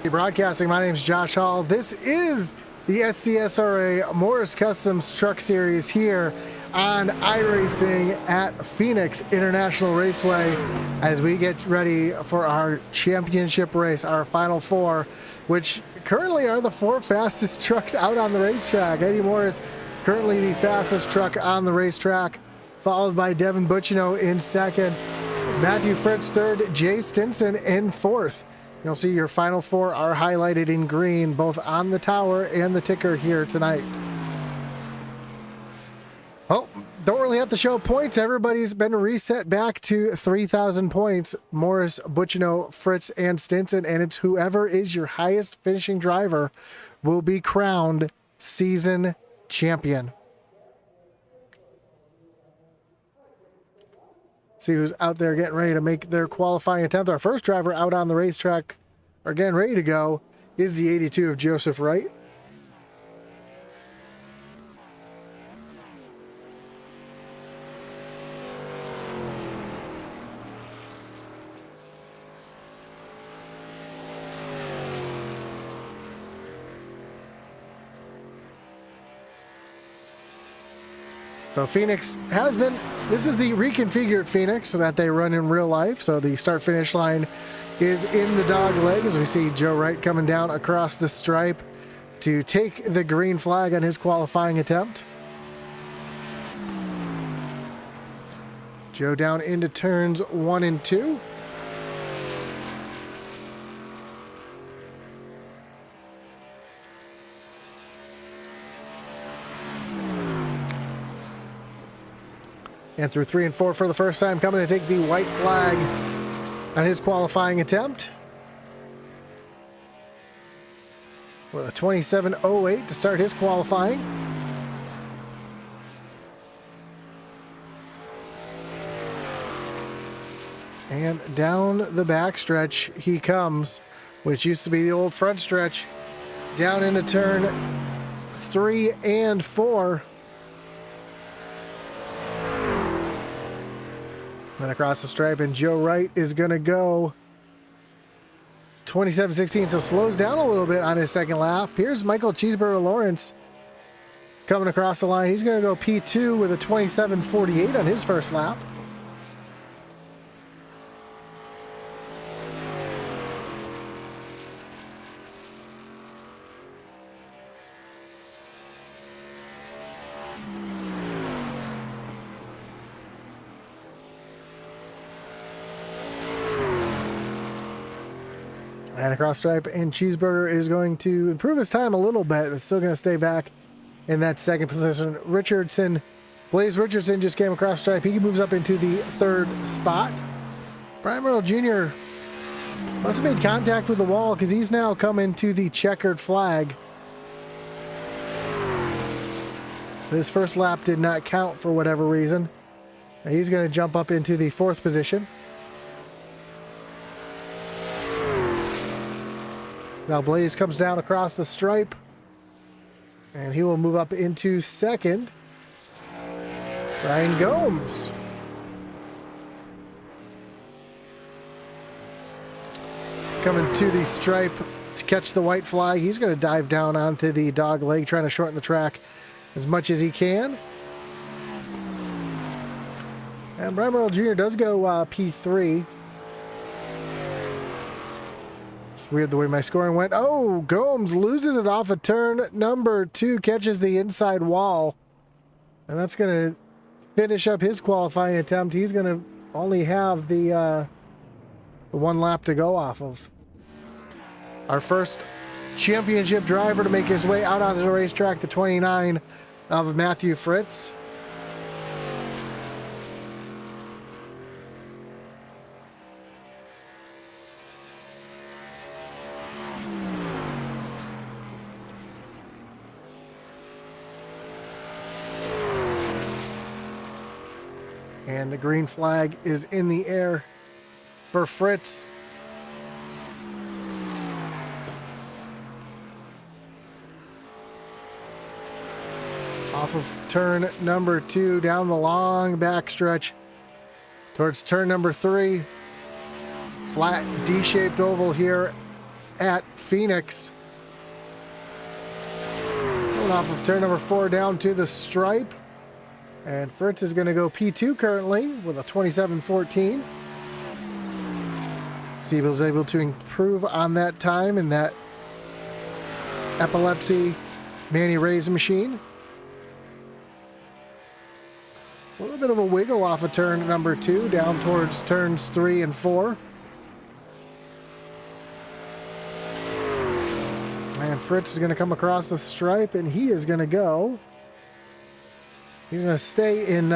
Broadcasting, my name is Josh Hall. This is the SCSRA Morris Customs Truck Series here on iRacing at Phoenix International Raceway as we get ready for our championship race, our Final Four, which currently are the four fastest trucks out on the racetrack. Eddie Morris currently the fastest truck on the racetrack, followed by Devin Butchino in second, Mathew Fritts third, Jay Stinson in fourth. You'll see your Final Four are highlighted in green, both on the tower and the ticker here tonight. Oh, don't really have to show points. Everybody's been reset back to 3,000 points. Morris, Butchino, Fritts, and Stinson, and it's whoever is your highest finishing driver will be crowned season champion. See who's out there getting ready to make their qualifying attempt. Our first driver out on the racetrack, or getting ready to go, is the 82 of Joseph Wright. So Phoenix has been, this is the reconfigured Phoenix that they run in real life. So the start-finish line is in the dog leg as we see Joe Wright coming down across the stripe to take the green flag on his qualifying attempt. Joe down into turns 1 and 2. And through 3 and 4 for the first time, coming to take the white flag on his qualifying attempt. With a 27.08 to start his qualifying. And down the back stretch he comes, which used to be the old front stretch, down into turn 3 and 4. And across the stripe, and Joe Wright is going to go 27.16, so slows down a little bit on his second lap. Here's Michael Cheeseburger Lawrence coming across the line. He's going to go P2 with a 27.48 on his first lap. And across stripe, and Cheeseburger is going to improve his time a little bit, but still going to stay back in that second position. Blaze Richardson just came across stripe. He moves up into the third spot. Brian Merrill Jr. must have made contact with the wall because he's now coming to the checkered flag. His first lap did not count for whatever reason. And he's going to jump up into the fourth position. Now Blaze comes down across the stripe, and he will move up into second. Ryan Gomes. Coming to the stripe to catch the white flag. He's going to dive down onto the dog leg, trying to shorten the track as much as he can. And Brian Merrill Jr. does go P3. It's weird the way my scoring went. Oh, Gomes loses it off of turn number 2, catches the inside wall. And that's going to finish up his qualifying attempt. He's going to only have the one lap to go off of. Our first championship driver to make his way out onto the racetrack, the 29 of Mathew Fritts. And the green flag is in the air for Fritts. Off of turn number 2, down the long back stretch towards turn number 3. Flat D-shaped oval here at Phoenix. Going off of turn number 4 down to the stripe. And Fritts is going to go P2 currently with a 27.14. Siebel's able to improve on that time in that epilepsy Manny Ray's machine. A little bit of a wiggle off of turn number 2 down towards turns 3 and 4. And Fritts is going to come across the stripe, and he is going to go. He's going to stay in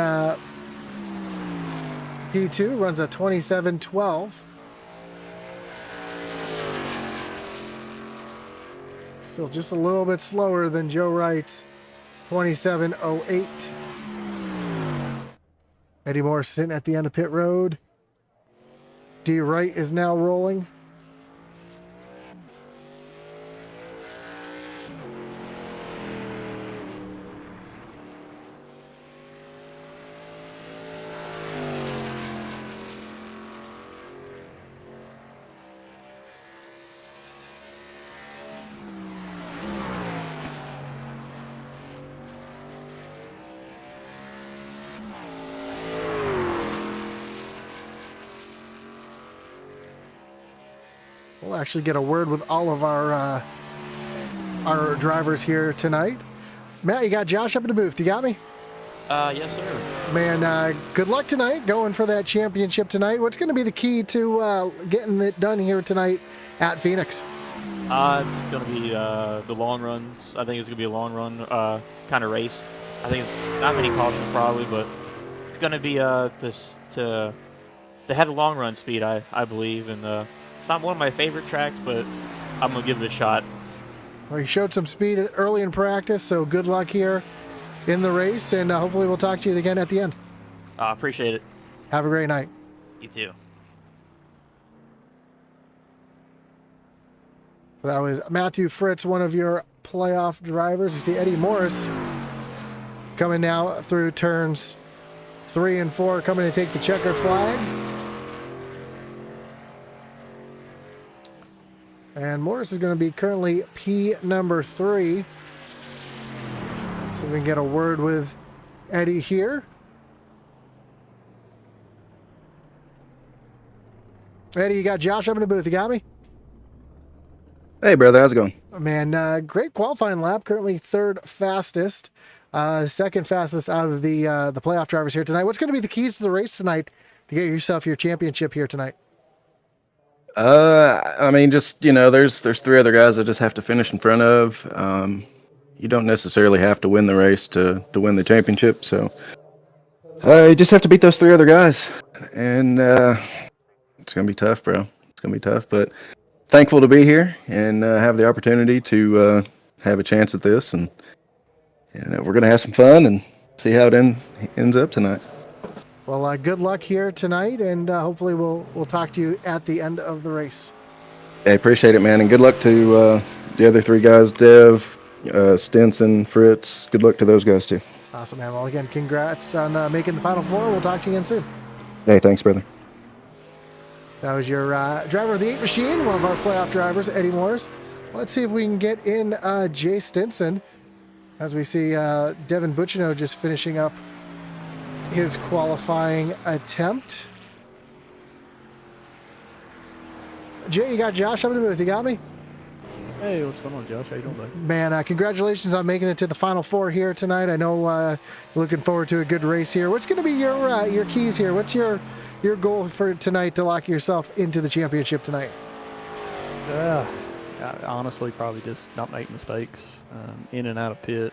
P2, runs a 27.12. Still just a little bit slower than Joe Wright's 27.08. Eddie Morris sitting at the end of pit road. D. Wright is now rolling. We'll actually get a word with all of our drivers here tonight. Matt, you got Josh up in the booth. You got me? Yes, sir. Man, good luck tonight, going for that championship tonight. What's going to be the key to getting it done here tonight at Phoenix? It's going to be the long runs. I think it's going to be a long run kind of race. I think not many cautions probably, but it's going to be to have the long run speed, I believe, and it's not one of my favorite tracks, but I'm going to give it a shot. Well, you showed some speed early in practice, so good luck here in the race, and hopefully we'll talk to you again at the end. Appreciate it. Have a great night. You too. That was Mathew Fritts, one of your playoff drivers. You see Eddie Morris coming now through turns 3 and 4, coming to take the checkered flag. And Morris is going to be currently P number 3. So we can get a word with Eddie here. Eddie, you got Josh up in the booth. You got me? Hey, brother. How's it going? Man, great qualifying lap. Currently 3rd fastest. 2nd fastest out of the playoff drivers here tonight. What's going to be the keys to the race tonight to get yourself your championship here tonight? I mean, just, there's 3 other guys I just have to finish in front of. You don't necessarily have to win the race to win the championship, so you just have to beat those 3 other guys, and it's gonna be tough, bro. It's gonna be tough, but thankful to be here and have the opportunity to have a chance at this, and we're gonna have some fun and see how it ends up tonight. Well, good luck here tonight, and hopefully we'll talk to you at the end of the race. Hey, appreciate it, man, and good luck to the other 3 guys, Dev, Stinson, Fritz. Good luck to those guys too. Awesome, man. Well, again, congrats on making the Final Four. We'll talk to you again soon. Hey, thanks, brother. That was your driver of the 8 machine, one of our playoff drivers, Eddie Morris. Let's see if we can get in Jay Stinson, as we see Devin Butchino just finishing up his qualifying attempt. Jay, you got Josh up in the booth. You got me? Hey, what's going on, Josh? How you doing, buddy? Man, congratulations on making it to the Final Four here tonight. I know you're looking forward to a good race here. What's going to be your keys here? What's your goal for tonight to lock yourself into the championship tonight? Honestly, probably just not make mistakes, in and out of pit.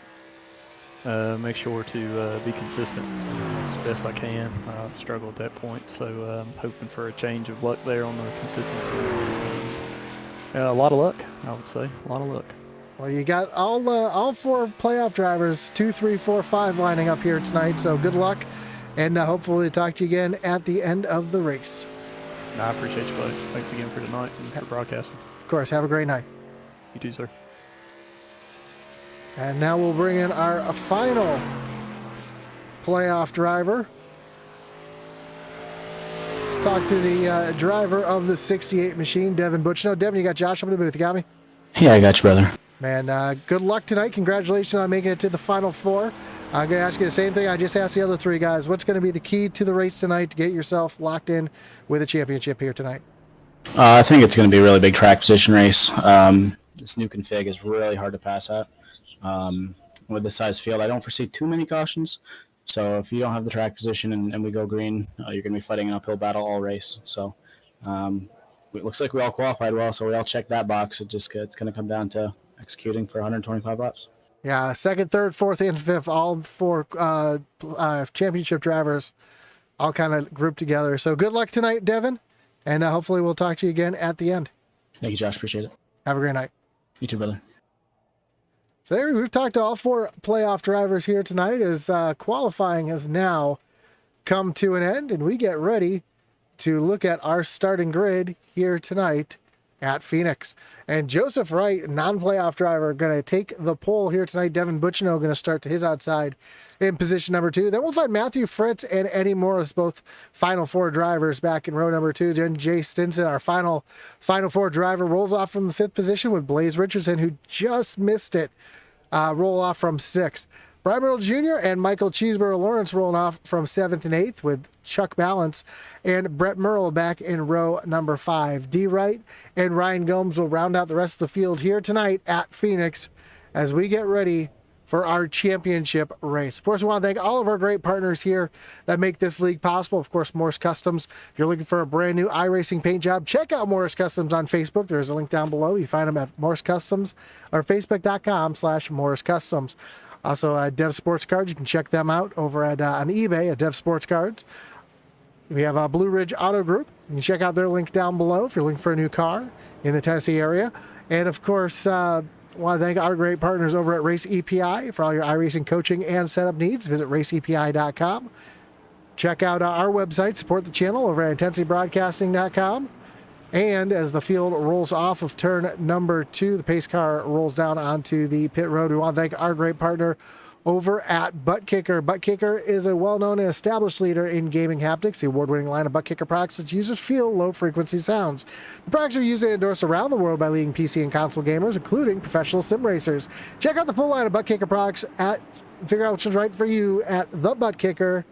Make sure to be consistent as best I can. I've struggled at that point, so I'm hoping for a change of luck there on the consistency. A lot of luck, I would say. A lot of luck. Well, you got all 4 playoff drivers, 2, 3, 4, 5 lining up here tonight, so good luck, and hopefully we'll talk to you again at the end of the race. I appreciate you, buddy. Thanks again for tonight and for broadcasting. Of course, have a great night. You too, sir. And now we'll bring in our final playoff driver. It's talk to the driver of the 68 machine, Devin Butchino. Devin, you got Josh up in the booth. You got me? Yeah, I got you, brother. Man, good luck tonight. Congratulations on making it to the Final Four. I'm going to ask you the same thing I just asked the other three guys. What's going to be the key to the race tonight to get yourself locked in with a championship here tonight? I think it's going to be a really big track position race. This new config is really hard to pass at. With the size field, I don't foresee too many cautions. So if you don't have the track position and we go green, you're going to be fighting an uphill battle all race. So it looks like we all qualified well, so we all checked that box. It's going to come down to executing for 125 laps. Yeah, second, third, fourth, and fifth, all four championship drivers all kind of grouped together. So good luck tonight, Devin, and hopefully we'll talk to you again at the end. Thank you, Josh. Appreciate it. Have a great night. You too, brother. So there, we've talked to all four playoff drivers here tonight as qualifying has now come to an end, and we get ready to look at our starting grid here tonight at Phoenix. And Joseph Wright, non-playoff driver, going to take the pole here tonight. Devin Butchino going to start to his outside in position number 2. Then we'll find Mathew Fritts and Eddie Morris, both Final Four drivers, back in row number 2. Then Jay Stinson, our Final Four driver, rolls off from the 5th position with Blaze Richardson, who just missed it, roll off from 6th. Brian Merrill Jr. and Michael Cheeseburger Lawrence rolling off from 7th and 8th with Chuck Balance and Brett Merle back in row number 5. D. Wright and Ryan Gomes will round out the rest of the field here tonight at Phoenix as we get ready for our championship race. Of course, we want to thank all of our great partners here that make this league possible. Of course, Morris Customs. If you're looking for a brand new iRacing paint job, check out Morris Customs on Facebook. There's a link down below. You find them at Morris Customs or facebook.com/Morris Customs. Also, Dev Sports Cards, you can check them out over at on eBay at Dev Sports Cards. We have Blue Ridge Auto Group. You can check out their link down below if you're looking for a new car in the Tennessee area. And of course, I want to thank our great partners over at Race EPI for all your iRacing coaching and setup needs. Visit raceepi.com. Check out our website, support the channel over at intensitybroadcasting.com. And as the field rolls off of turn number 2, the pace car rolls down onto the pit road. We want to thank our great partner over at Butt Kicker. Butt Kicker is a well-known and established leader in gaming haptics. The award-winning line of Butt Kicker products that users feel low-frequency sounds. The products are used and endorsed around the world by leading PC and console gamers, including professional sim racers. Check out the full line of Butt Kicker products figure out which is right for you at thebuttkicker.com.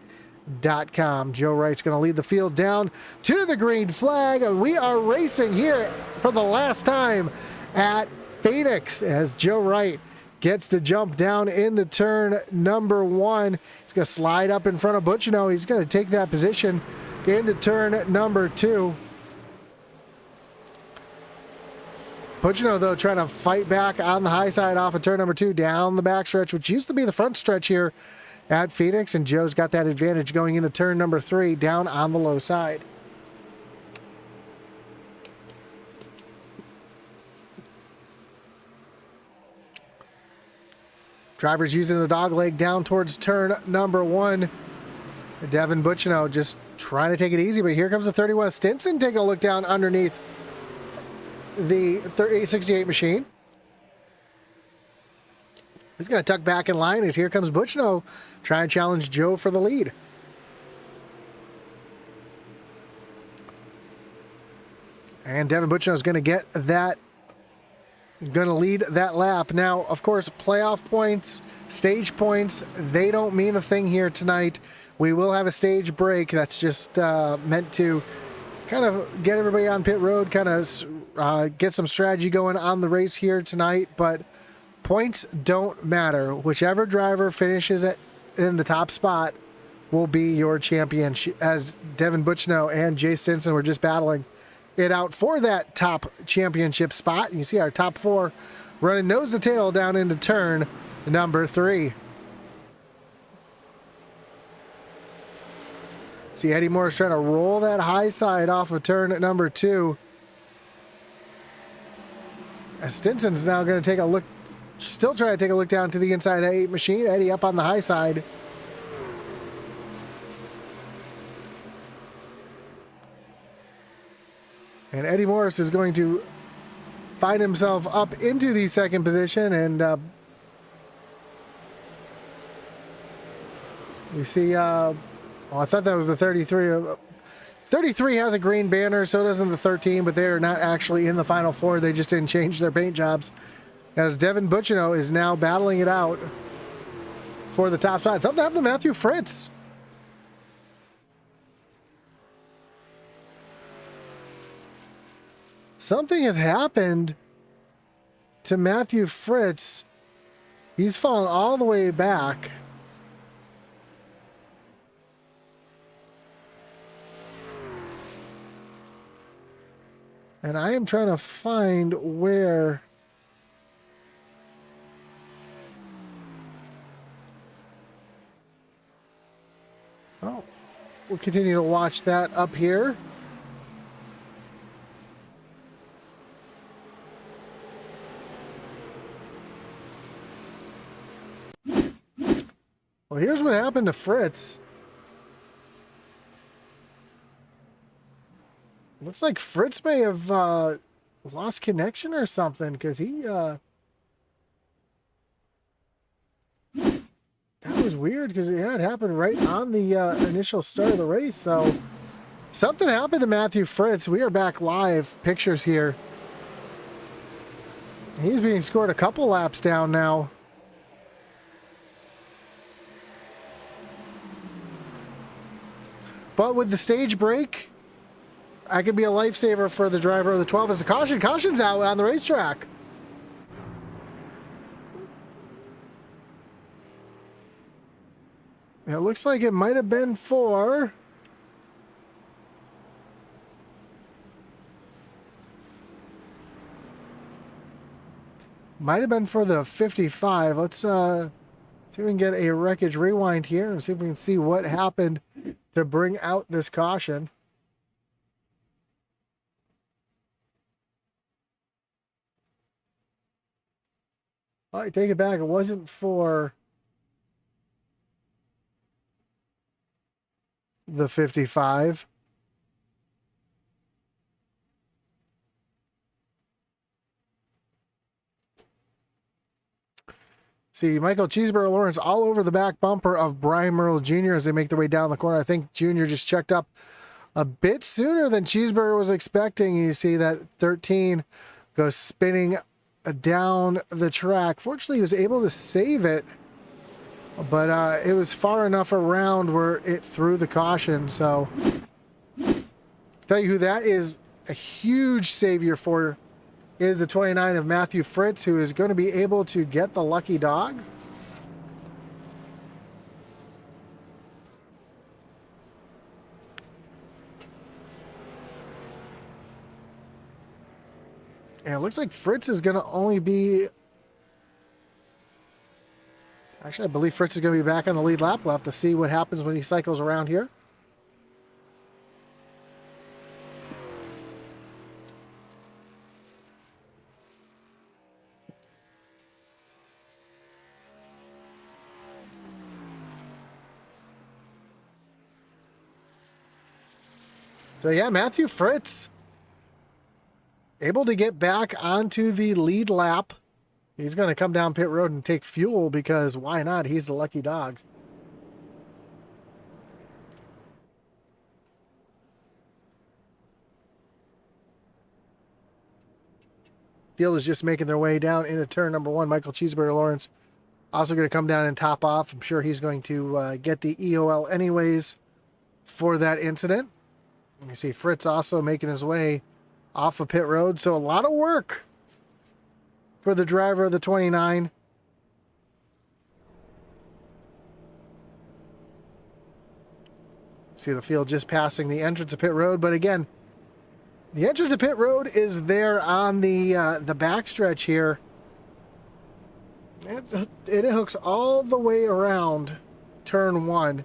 Joe Wright's going to lead the field down to the green flag, and we are racing here for the last time at Phoenix as Joe Wright gets the jump down into turn number 1. He's going to slide up in front of Butchino. He's going to take that position into turn number 2. Butchino, though, trying to fight back on the high side off of turn number 2 down the backstretch, which used to be the front stretch here at Phoenix, and Joe's got that advantage going into turn number 3 down on the low side. Drivers using the dog leg down towards turn number 1. Devin Butchino just trying to take it easy, but here comes the 31. Stinson taking a look down underneath the 68 machine. He's going to tuck back in line as here comes Butchino trying to challenge Joe for the lead. And Devin Butchino is going to get that, going to lead that lap. Now, of course, playoff points, stage points, they don't mean a thing here tonight. We will have a stage break that's just meant to kind of get everybody on pit road, kind of get some strategy going on the race here tonight, but points don't matter. Whichever driver finishes in the top spot will be your champion, as Devin Butchino and Jay Stinson were just battling it out for that top championship spot. You see our top 4 running nose to tail down into turn number 3. See Eddie Morris trying to roll that high side off of turn number 2. As Stinson's now going to take a look, still trying to take a look down to the inside of that 8 machine. Eddie up on the high side. And Eddie Morris is going to find himself up into the second position. And we see, well, I thought that was the 33 33 has a green banner, so doesn't the 13, but they are not actually in the Final Four. They just didn't change their paint jobs. As Devin Butchino is now battling it out for the top spot. Something happened to Mathew Fritts. Something has happened to Mathew Fritts. He's fallen all the way back. And I am trying to find where... Oh, we'll continue to watch that up here. Well, here's what happened to Fritz. Looks like Fritz may have lost connection or something, because he... That was weird, because it had happened right on the initial start of the race, so... Something happened to Mathew Fritts. We are back live. Pictures here. He's being scored a couple laps down now. But with the stage break... I could be a lifesaver for the driver of the 12 as a caution. Caution's out on the racetrack. It looks like it might have been for... Might have been for the 55. Let's see if we can get a wreckage rewind here and see if we can see what happened to bring out this caution. I take it back. It wasn't for the 55. See, Michael Cheeseburger Lawrence all over the back bumper of Brian Merle Jr. as they make their way down the corner. I think Jr. just checked up a bit sooner than Cheeseburger was expecting. You see that 13 goes spinning down the track. Fortunately, he was able to save it, but it was far enough around where it threw the caution. So, tell you who that is a huge savior for is the 29 of Mathew Fritts, who is going to be able to get the lucky dog. And it looks like Fritz is going to only be... Actually, I believe Fritz is going to be back on the lead lap. We'll have to see what happens when he cycles around here. So yeah, Mathew Fritts able to get back onto the lead lap. He's going to come down pit road and take fuel because why not? He's the lucky dog. Field is just making their way down into turn number one. Michael Cheeseburger Lawrence also going to come down and top off. I'm sure he's going to get the EOL anyways for that incident. You see Fritz also making his way off of pit road. So a lot of work for the driver of the 29. See the field just passing the entrance of pit road. But again, the entrance of pit road is there on the backstretch here. It hooks all the way around turn one.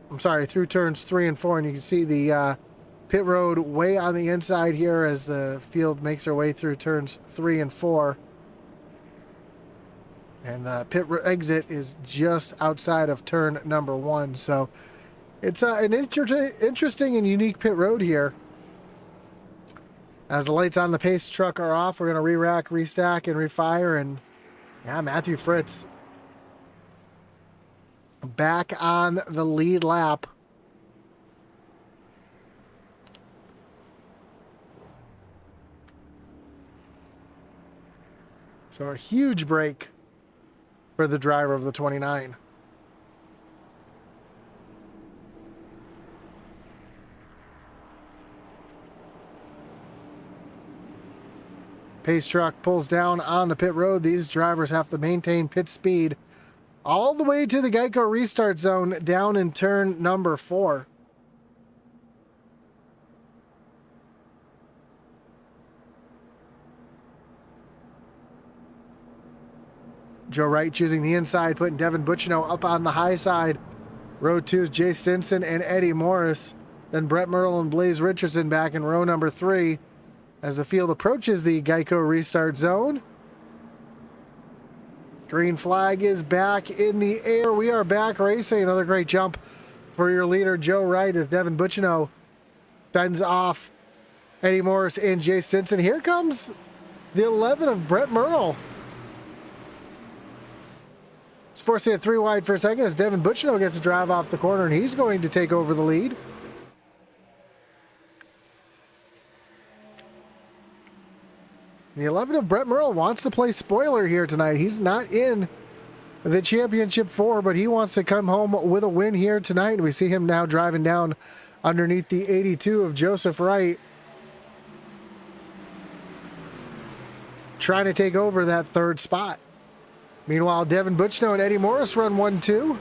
I'm sorry, through turns 3 and 4. And you can see the pit road way on the inside here as the field makes their way through turns 3 and 4. And the pit exit is just outside of turn number 1. So it's an interesting and unique pit road here. As the lights on the pace truck are off, we're going to re-rack, restack, and refire. And yeah, Mathew Fritts back on the lead lap. So a huge break for the driver of the 29. Pace truck pulls down on the pit road. These drivers have to maintain pit speed all the way to the Geico restart zone down in turn number 4. Joe Wright choosing the inside, putting Devin Butchino up on the high side. Row 2 is Jay Stinson and Eddie Morris. Then Brett Merle and Blaze Richardson back in row number 3 as the field approaches the Geico restart zone. Green flag is back in the air. We are back racing. Another great jump for your leader, Joe Wright, as Devin Butchino fends off Eddie Morris and Jay Stinson. Here comes the 11 of Brett Merle. It's forcing it 3 wide for a second as Devin Butchino gets a drive off the corner, and he's going to take over the lead. The 11 of Brett Merle wants to play spoiler here tonight. He's not in the championship 4, but he wants to come home with a win here tonight. And we see him now driving down underneath the 82 of Joseph Wright, trying to take over that 3rd spot. Meanwhile, Devin Butchino and Eddie Morris run 1-2.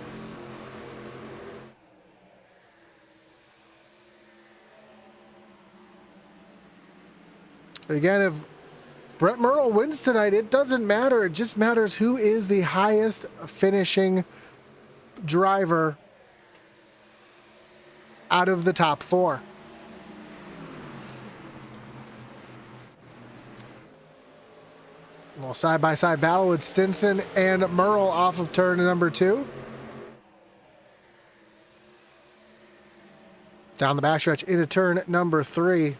Again, if Brett Merle wins tonight, it doesn't matter. It just matters who is the highest finishing driver out of the top 4. A little side-by-side battle with Stinson and Merle off of turn number 2. Down the backstretch into turn number 3.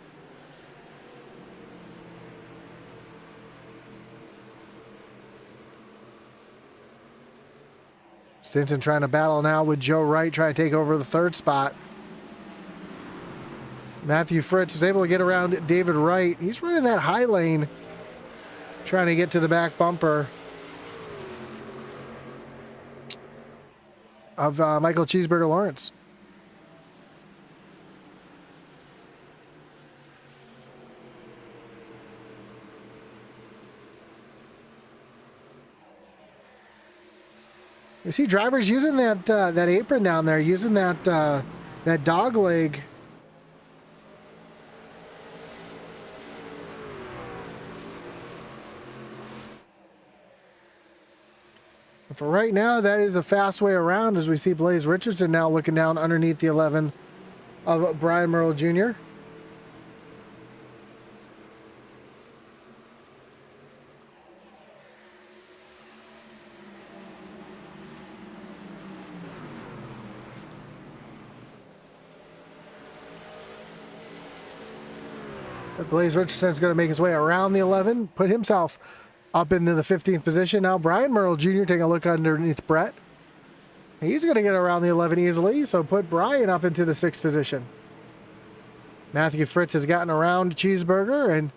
Stinson trying to battle now with Joe Wright, trying to take over the 3rd spot. Mathew Fritts is able to get around David Wright. He's running that high lane, trying to get to the back bumper of Michael Cheeseburger Lawrence. You see drivers using that apron down there, using that dog leg. For right now, that is a fast way around as we see Blaze Richardson now looking down underneath the 11 of Brian Merle Jr. Blaze Richardson's going to make his way around the 11, put himself up into the 15th position. Now Brian Merle Jr. taking a look underneath Brett. He's going to get around the 11 easily, so put Brian up into the 6th position. Mathew Fritts has gotten around Cheeseburger, and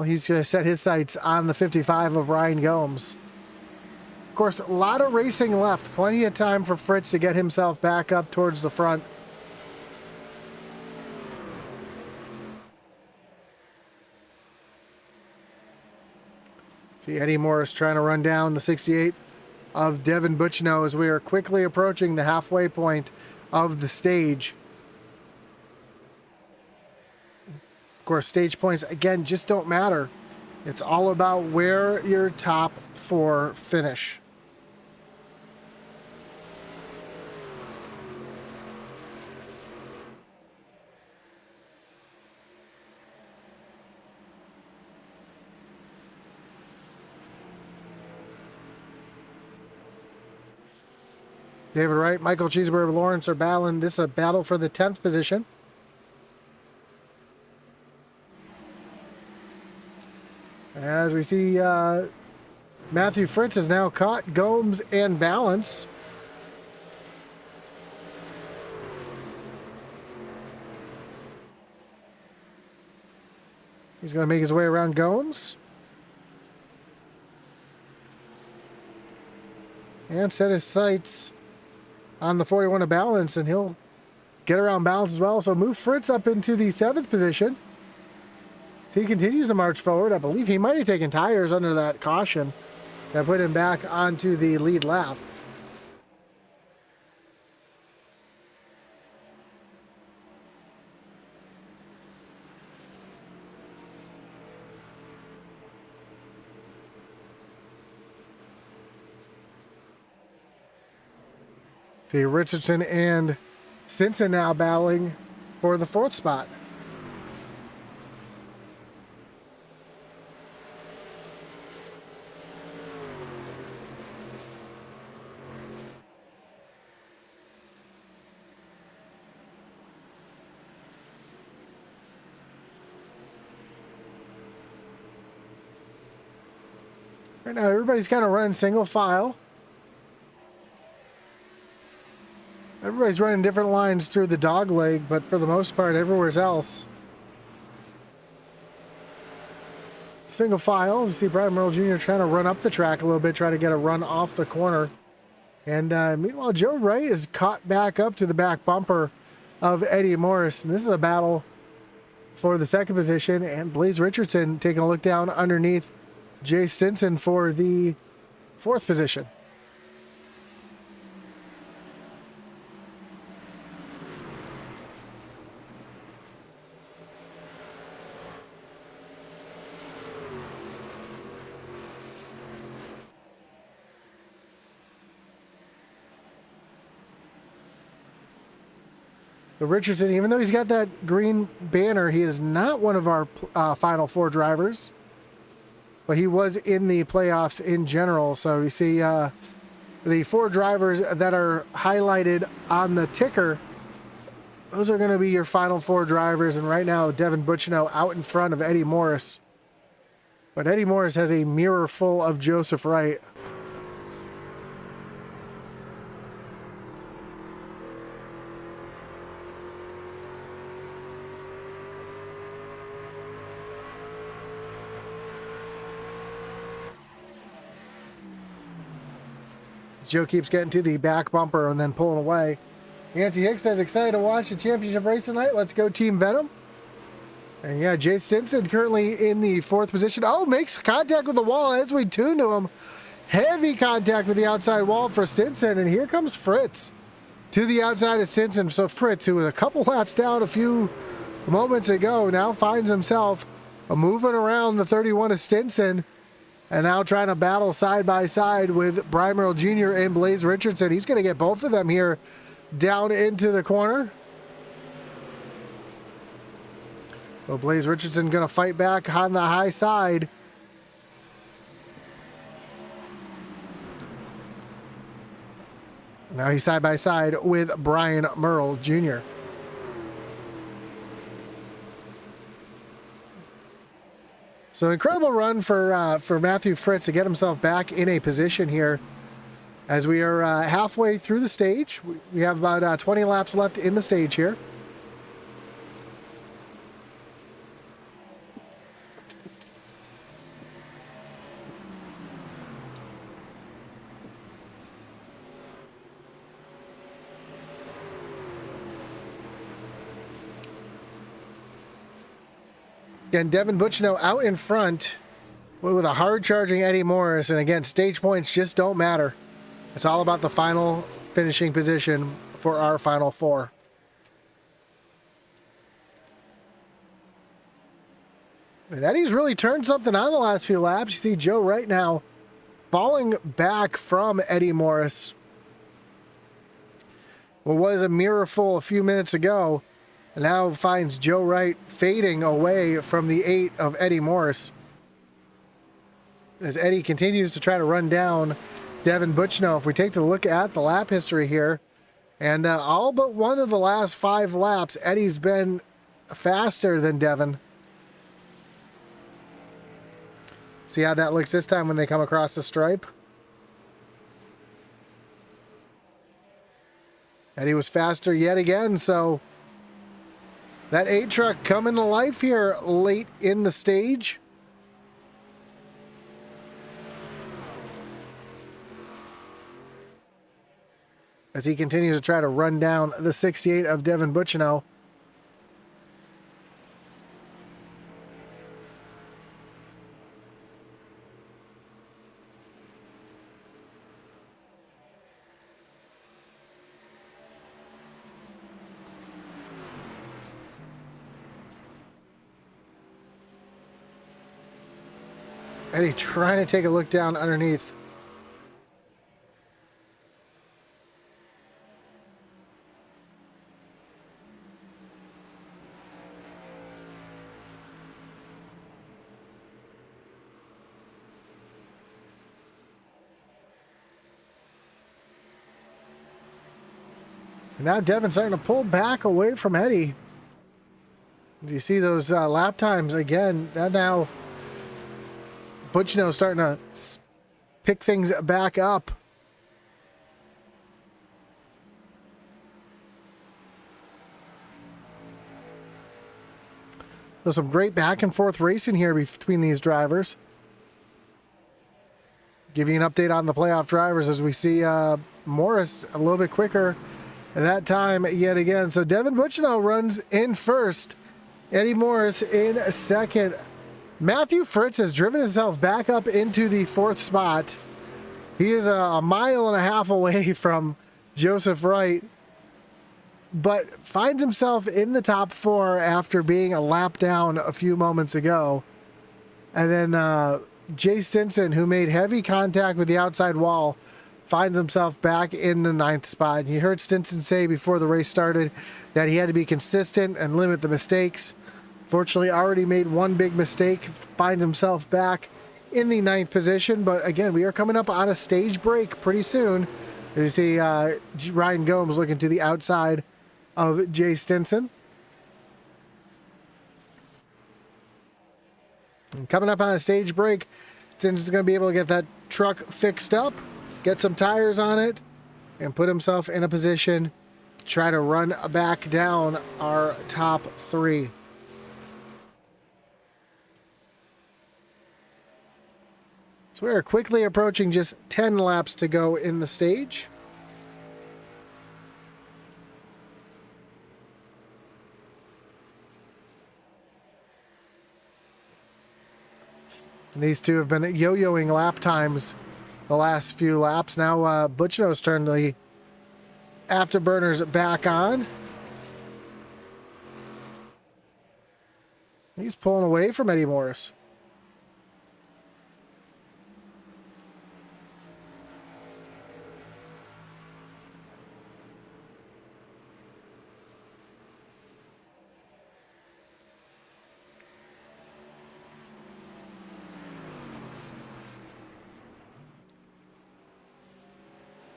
he's going to set his sights on the 55 of Ryan Gomes. Of course, a lot of racing left. Plenty of time for Fritts to get himself back up towards the front. See Eddie Morris trying to run down the 68 of Devin Butchino as we are quickly approaching the halfway point of the stage. Of course, stage points, again, just don't matter. It's all about where your top 4 finish. David Wright, Michael Cheeseburger Lawrence are battling. This is a battle for the 10th position. As we see, Mathew Fritts has now caught Gomes and Balance. He's going to make his way around Gomes. and set his sights on the 41 to balance, and he'll get around balance as well. So move Fritts up into the 7th position. If he continues to march forward, I believe he might have taken tires under that caution that put him back onto the lead lap. See Richardson and Stinson now battling for the 4th spot. Right now, everybody's kind of running single file. Everybody's running different lines through the dog leg, but for the most part, everywhere else, single file. You see Brian Merle Jr. trying to run up the track a little bit, try to get a run off the corner. And meanwhile, Joe Wright is caught back up to the back bumper of Eddie Morris. And this is a battle for the 2nd position, and Blaze Richardson taking a look down underneath Jay Stinson for the 4th position. But Richardson, even though he's got that green banner, he is not one of our Final 4 drivers. But he was in the playoffs in general. So you see the 4 drivers that are highlighted on the ticker, those are going to be your Final 4 drivers. And right now, Devin Butchino out in front of Eddie Morris. But Eddie Morris has a mirror full of Joseph Wright. Joe keeps getting to the back bumper and then pulling away. Nancy Hicks says, excited to watch the championship race tonight. Let's go Team Venom. And yeah, Jay Stinson currently in the 4th position. Oh, makes contact with the wall as we tune to him. Heavy contact with the outside wall for Stinson. And here comes Fritts to the outside of Stinson. So Fritts, who was a couple laps down a few moments ago, now finds himself moving around the 31 of Stinson. And now trying to battle side by side with Brian Merle Jr. and Blaze Richardson. He's going to get both of them here down into the corner. Well, Blaze Richardson going to fight back on the high side. Now he's side by side with Brian Merle Jr. So incredible run for Mathew Fritts to get himself back in a position here as we are halfway through the stage. We have about 20 laps left in the stage here. Again, Devin Butchino out in front with a hard-charging Eddie Morris. And again, stage points just don't matter. It's all about the final finishing position for our Final 4. And Eddie's really turned something on the last few laps. You see Joe right now falling back from Eddie Morris. What was a mirror full a few minutes ago. Now finds Joe Wright fading away from the 8 of Eddie Morris. As Eddie continues to try to run down Devin Butchino. If we take a look at the lap history here, and all but one of the last 5 laps, Eddie's been faster than Devin. See how that looks this time when they come across the stripe? Eddie was faster yet again, so that 8 truck coming to life here late in the stage. as he continues to try to run down the 68 of Devin Butchino. Eddie trying to take a look down underneath. And now Devin's starting to pull back away from Eddie. Do you see those lap times again? That now Butchino starting to pick things back up. There's some great back and forth racing here between these drivers. Give you an update on the playoff drivers as we see Morris a little bit quicker at that time yet again. So Devin Butchino runs in first. Eddie Morris in second. Mathew Fritts has driven himself back up into the fourth spot. He is a mile and a half away from Joseph Wright, but finds himself in the top four after being a lap down a few moments ago. And then Jay Stinson, who made heavy contact with the outside wall, finds himself back in the ninth spot. And you heard Stinson say before the race started that he had to be consistent and limit the mistakes. Fortunately, already made one big mistake, finds himself back in the ninth position. But again, we are coming up on a stage break pretty soon. You see Ryan Gomes looking to the outside of Jay Stinson. And coming up on a stage break, Stinson's going to be able to get that truck fixed up, get some tires on it, and put himself in a position to try to run back down our top three. So we are quickly approaching just 10 laps to go in the stage. And these two have been yo-yoing lap times the last few laps. Now Butchino's turned the afterburners back on. He's pulling away from Eddie Morris.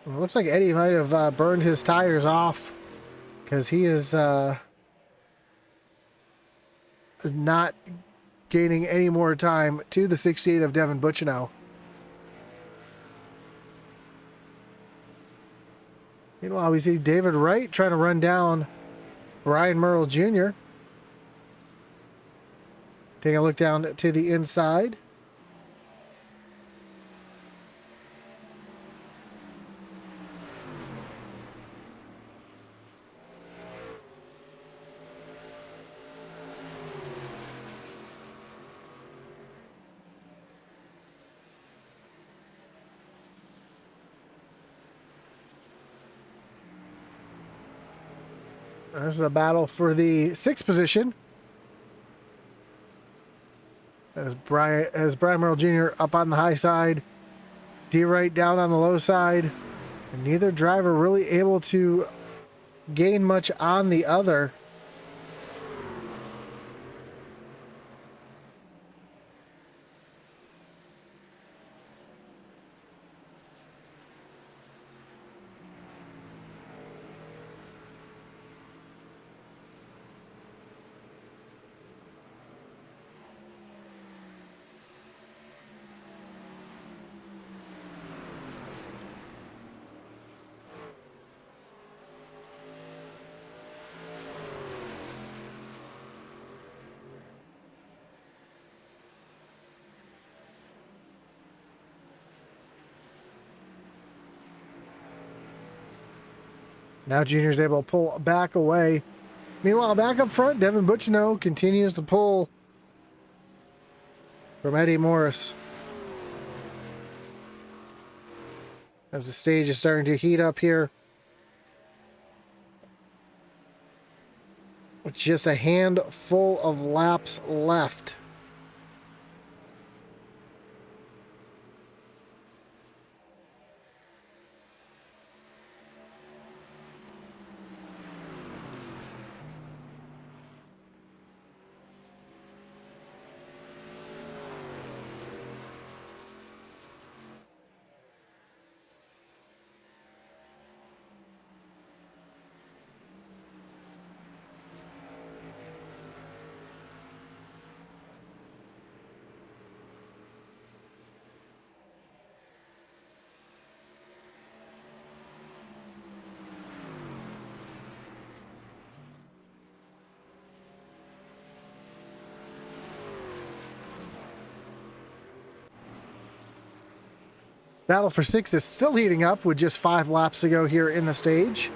It looks like Eddie might have burned his tires off because he is not gaining any more time to the 68 of Devin Butchino. Meanwhile, we see David Wright trying to run down Ryan Merle Jr. Taking a look down to the inside. There's a battle for the sixth position. As Brian Merle Jr. up on the high side, D Wright down on the low side, and neither driver really able to gain much on the other. Now Junior's able to pull back away. Meanwhile, back up front, Devin Butchino continues to pull from Eddie Morris. As the stage is starting to heat up here. With just a handful of laps left. Battle for 6 is still heating up with just 5 laps to go here in the stage.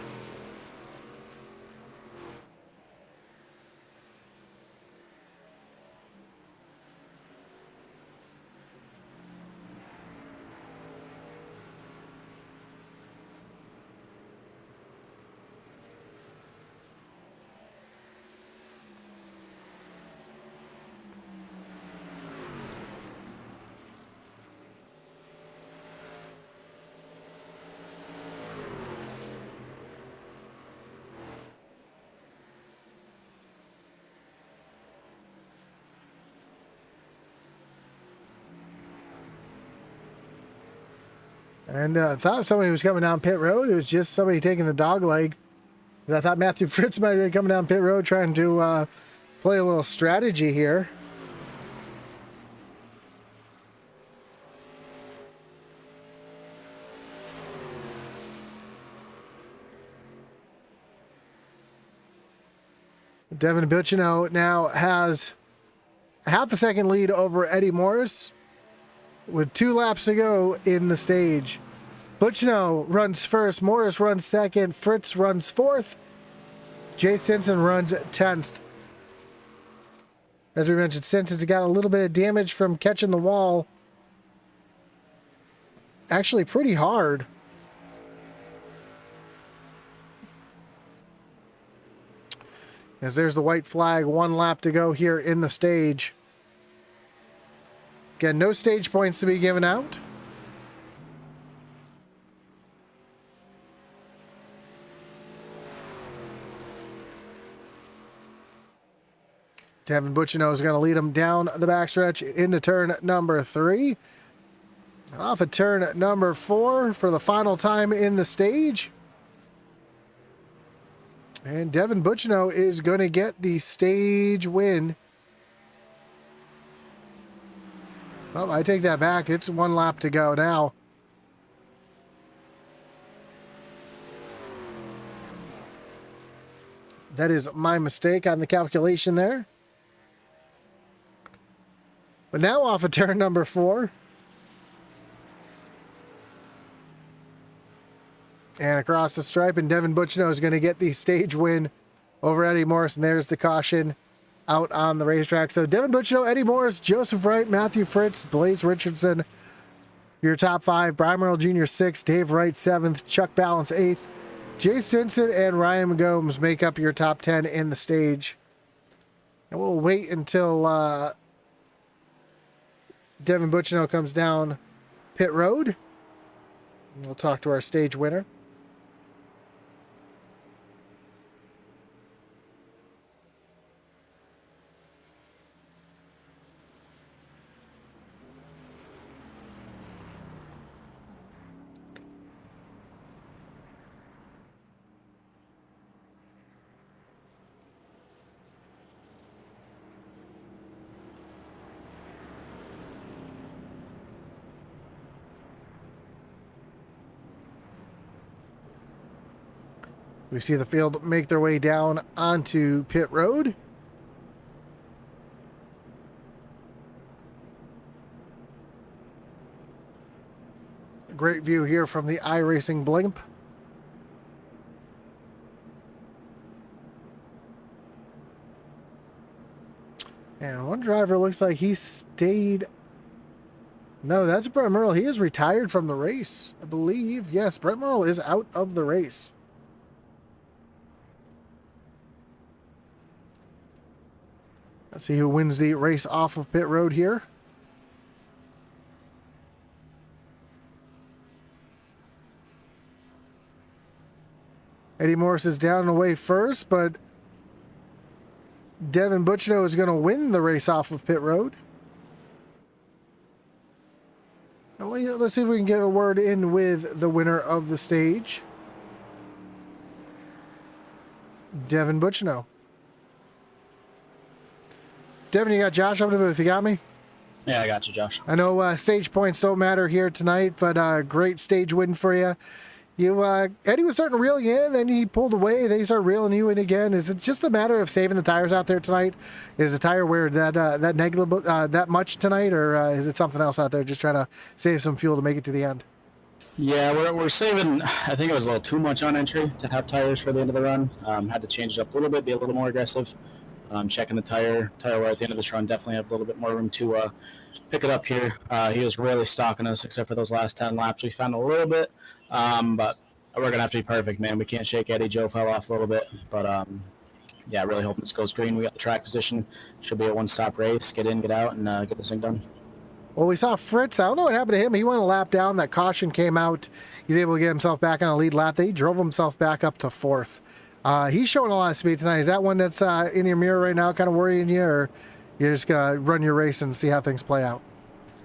And I thought somebody was coming down pit road. It was just somebody taking the dog leg. And I thought Mathew Fritts might be coming down pit road trying to play a little strategy here. Devin Butchino now has a half a second lead over Eddie Morris with 2 laps to go in the stage. Butchino runs first, Morris runs second, Fritz runs fourth, Jay Stinson runs 10th. As we mentioned, Stinson's got a little bit of damage from catching the wall. Actually pretty hard. As there's the white flag, 1 lap to go here in the stage. Again, no stage points to be given out. Devin Butchino is going to lead him down the backstretch into turn number 3. And off of turn number 4 for the final time in the stage. And Devin Butchino is going to get the stage win. Well, I take that back. It's 1 lap to go now. That is my mistake on the calculation there. But now off of turn number 4. And across the stripe, and Devin Butchino is going to get the stage win over Eddie Morris. And there's the caution out on the racetrack. So Devin Butchino, Eddie Morris, Joseph Wright, Mathew Fritts, Blaze Richardson, your top 5. Brian Merrill Jr. 6th, Dave Wright 7th, Chuck Balance 8th, Jay Stinson and Ryan Gomes make up your top 10 in the stage. And we'll wait until Devin Butchino comes down pit road. And we'll talk to our stage winner. We see the field make their way down onto pit road. Great view here from the iRacing blimp. And one driver looks like he stayed. No, that's Brett Merle. He is retired from the race, I believe. Yes, Brett Merle is out of the race. Let's see who wins the race off of pit road here. Eddie Morris is down and away first, but Devin Butchino is going to win the race off of pit road. Let's see if we can get a word in with the winner of the stage, Devin Butchino. Devin, you got Josh up in the booth. You got me? Yeah, I got you, Josh. I know stage points don't matter here tonight, but great stage win for you. Eddie was starting to reel you in, then he pulled away. Then he started reeling you in again. Is it just a matter of saving the tires out there tonight? Is the tire wear that negligible that much tonight, or is it something else out there? Just trying to save some fuel to make it to the end. Yeah, we're saving. I think it was a little too much on entry to have tires for the end of the run. Had to change it up a little bit, be a little more aggressive. Checking the tire wear at the end of this run. Definitely have a little bit more room to pick it up here. He was really stalking us, except for those last 10 laps. We found a little bit, but we're going to have to be perfect, man. We can't shake Eddie. Joe fell off a little bit, but yeah, really hoping this goes green. We got the track position. Should be a one-stop race. Get in, get out, and get this thing done. Well, we saw Fritts. I don't know what happened to him. He went a lap down. That caution came out. He's able to get himself back on a lead lap. He drove himself back up to fourth. He's showing a lot of speed tonight. Is that one that's in your mirror right now kind of worrying you, or you're just going to run your race and see how things play out?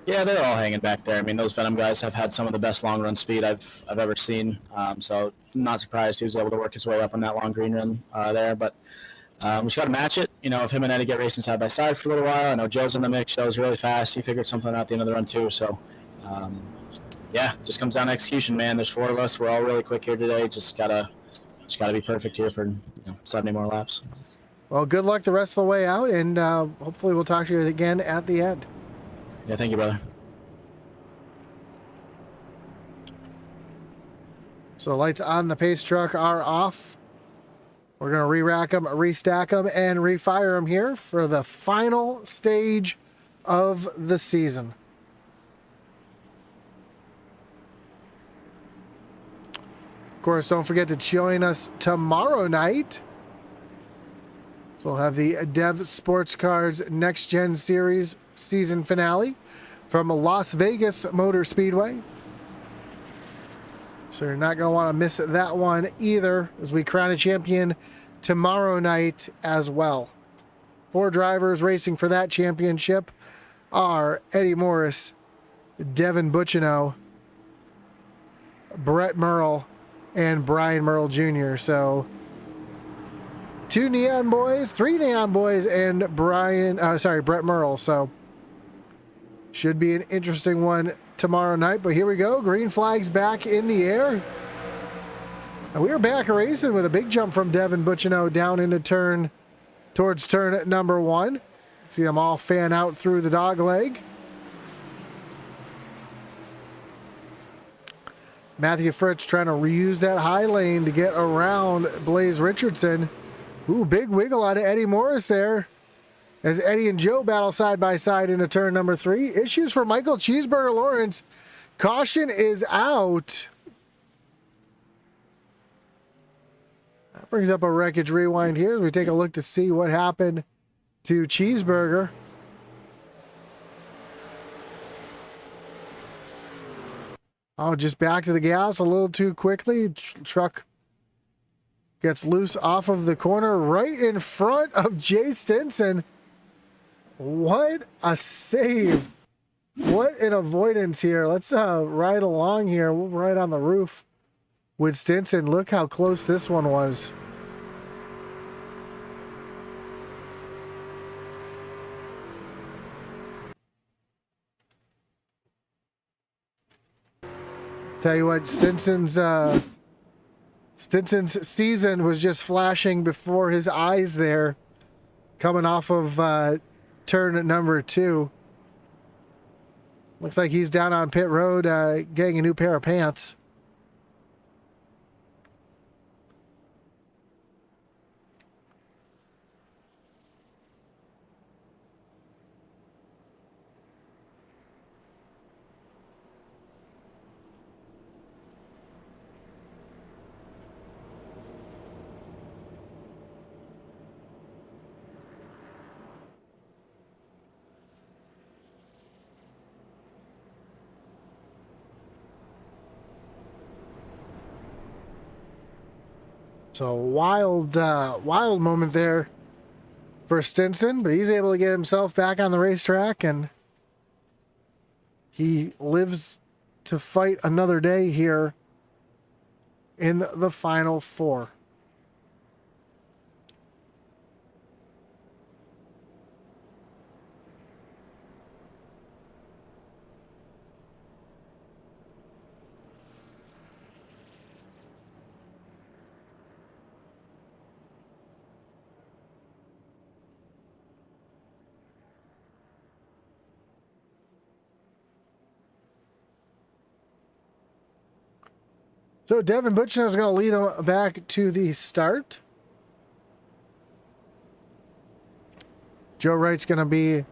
Yeah, they're all hanging back there. I mean, those Venom guys have had some of the best long-run speed I've ever seen. So I'm not surprised he was able to work his way up on that long green run there. But we just got to match it. You know, if him and Eddie get racing side by side for a little while, I know Joe's in the mix. Joe's really fast. He figured something out at the end of the run too. So, yeah, just comes down to execution, man. There's 4 of us. We're all really quick here today. Just gotta be perfect here for 70 more laps. Well, good luck the rest of the way out, and hopefully we'll talk to you again at the end. Yeah, thank you, brother. So lights on the pace truck are off. We're going to re-rack them, restack them, and refire them here for the final stage of the season. Of course, don't forget to join us tomorrow night. So we'll have the Dev Sports Cars Next Gen Series season finale from Las Vegas Motor Speedway. So you're not going to want to miss that one either, as we crown a champion tomorrow night as well. 4 drivers racing for that championship are Eddie Morris, Devin Butchino, Brett Merle, and Brian Merle Jr. So 3 Neon Boys, and Brett Merle. So should be an interesting one tomorrow night. But here we go. Green flag's back in the air. And we are back racing with a big jump from Devin Butchino down into towards turn number 1. See them all fan out through the dog leg. Mathew Fritts trying to reuse that high lane to get around Blaze Richardson. Ooh, big wiggle out of Eddie Morris there, as Eddie and Joe battle side by side into turn number 3. Issues for Michael Cheeseburger Lawrence. Caution is out. That brings up a wreckage rewind here as we take a look to see what happened to Cheeseburger. Oh, just back to the gas a little too quickly. Truck gets loose off of the corner right in front of Jay Stinson. What a save. What an avoidance here. Let's ride along here. We'll ride on the roof with Stinson. Look how close this one was. Tell you what, Stinson's season was just flashing before his eyes there, coming off of turn number 2. Looks like he's down on pit road getting a new pair of pants. So wild moment there for Stinson, but he's able to get himself back on the racetrack, and he lives to fight another day here in the final four. So Devin Butchino is going to lead him back to the start. Joe Wright's going to be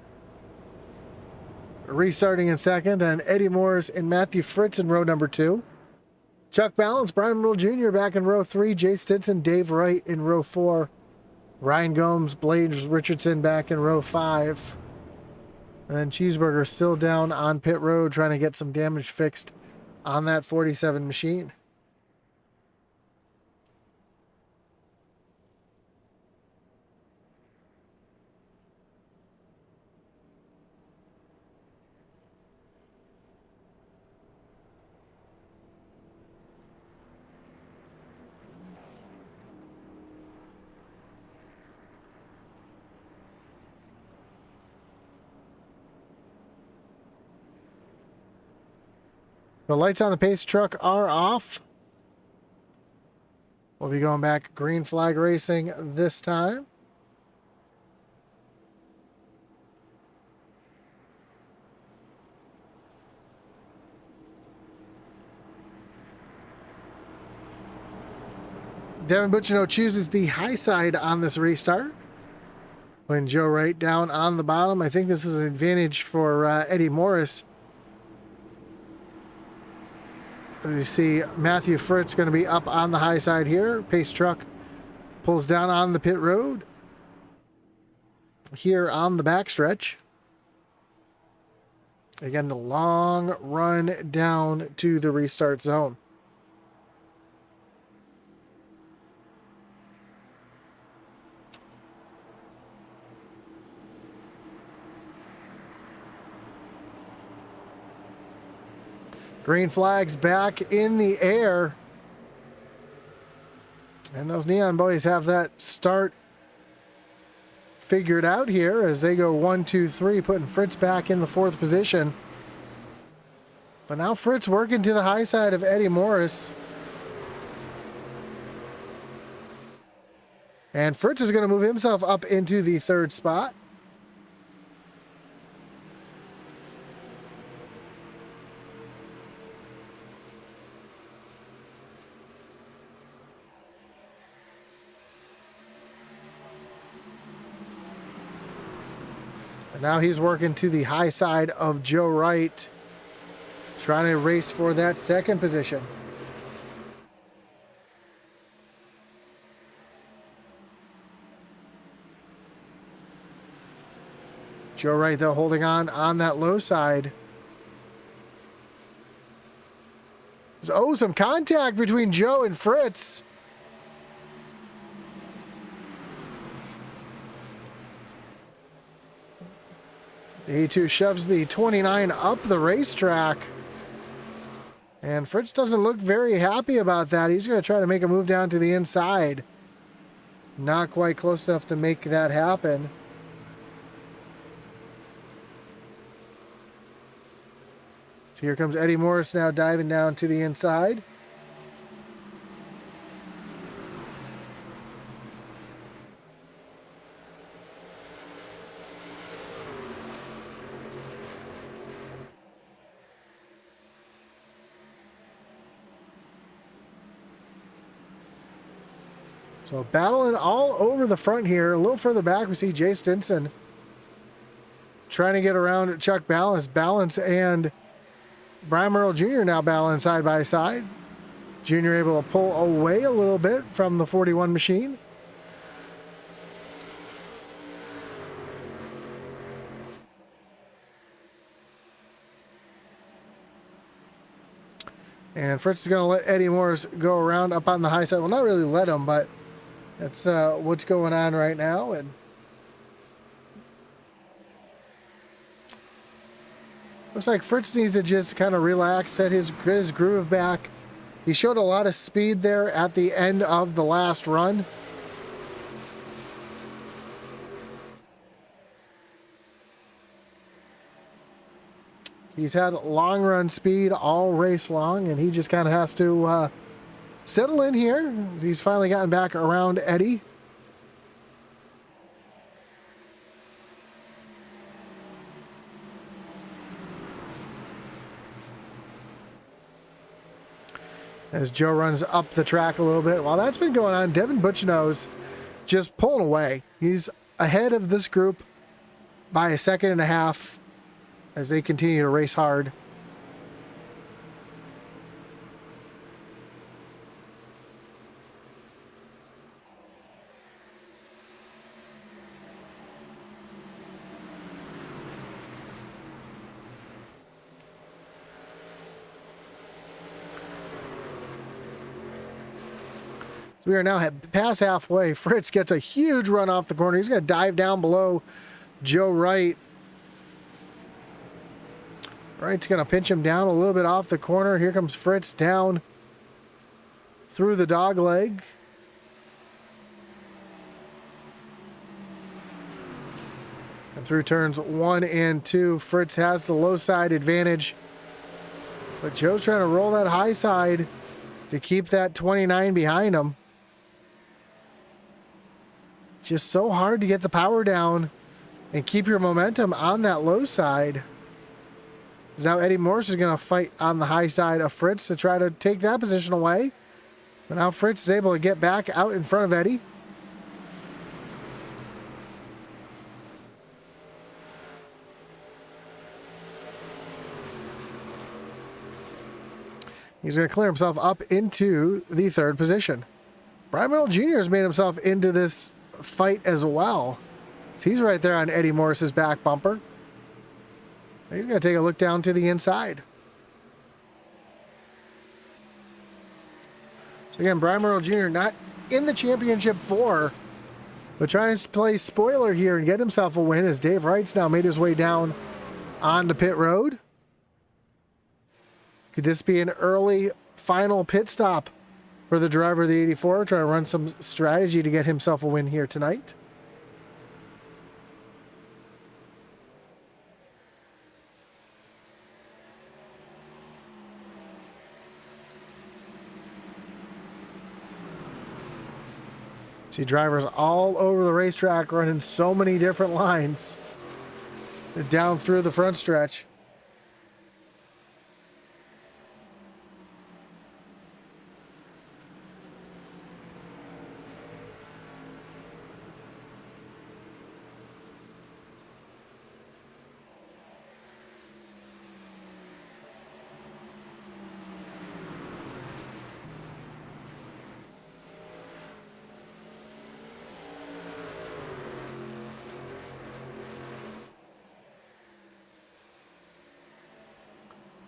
restarting in second, and Eddie Morris and Mathew Fritts in row number 2. Chuck Balance, Brian Merle Jr. back in row 3. Jay Stinson, Dave Wright in row 4. Ryan Gomes, Blades Richardson back in row 5. And then Cheeseburger still down on pit road trying to get some damage fixed on that 47 machine. The lights on the pace truck are off. We'll be going back green flag racing this time. Devin Butchino chooses the high side on this restart. When Joe Wright down on the bottom, I think this is an advantage for Eddie Morris. You see Mathew Fritts going to be up on the high side here. Pace truck pulls down on the pit road here on the backstretch. Again, the long run down to the restart zone. Green flags back in the air. And those Neon Boys have that start figured out here as they go 1, 2, 3, putting Fritz back in the 4th position. But now Fritz working to the high side of Eddie Morris. And Fritz is going to move himself up into the 3rd spot. And now he's working to the high side of Joe Wright, trying to race for that 2nd position. Joe Wright, though, holding on that low side. Oh, some contact between Joe and Fritz. The E2 shoves the 29 up the racetrack. And Fritz doesn't look very happy about that. He's going to try to make a move down to the inside. Not quite close enough to make that happen. So here comes Eddie Morris now diving down to the inside. So battling all over the front here. A little further back, we see Jay Stinson trying to get around Chuck Balance. Balance and Brian Merle Jr. now battling side by side. Jr. able to pull away a little bit from the 41 machine. And Fritz is going to let Eddie Morris go around up on the high side. Well, not really let him, but that's what's going on right now. And looks like Fritz needs to just kind of relax, set his groove back. He showed a lot of speed there at the end of the last run. He's had long run speed all race long, and he just kind of has to settle in here. He's finally gotten back around Eddie. As Joe runs up the track a little bit. While that's been going on, Devin Butchino's just pulling away. He's ahead of this group by a second and a half as they continue to race hard. We are now past halfway. Fritz gets a huge run off the corner. He's going to dive down below Joe Wright. Wright's going to pinch him down a little bit off the corner. Here comes Fritz down through the dog leg. And through turns 1 and 2, Fritz has the low side advantage. But Joe's trying to roll that high side to keep that 29 behind him. Just so hard to get the power down and keep your momentum on that low side. Now Eddie Morris is going to fight on the high side of Fritz to try to take that position away. But now Fritz is able to get back out in front of Eddie. He's going to clear himself up into the 3rd position. Brian Merrill Jr. has made himself into this fight as well. So he's right there on Eddie Morris's back bumper. He's going to take a look down to the inside. So again, Brian Merrill Jr. not in the championship 4, but trying to play spoiler here and get himself a win as Dave Wright's now made his way down onto pit road. Could this be an early final pit stop for the driver of the 84, trying to run some strategy to get himself a win here tonight? See drivers all over the racetrack running so many different lines down through the front stretch.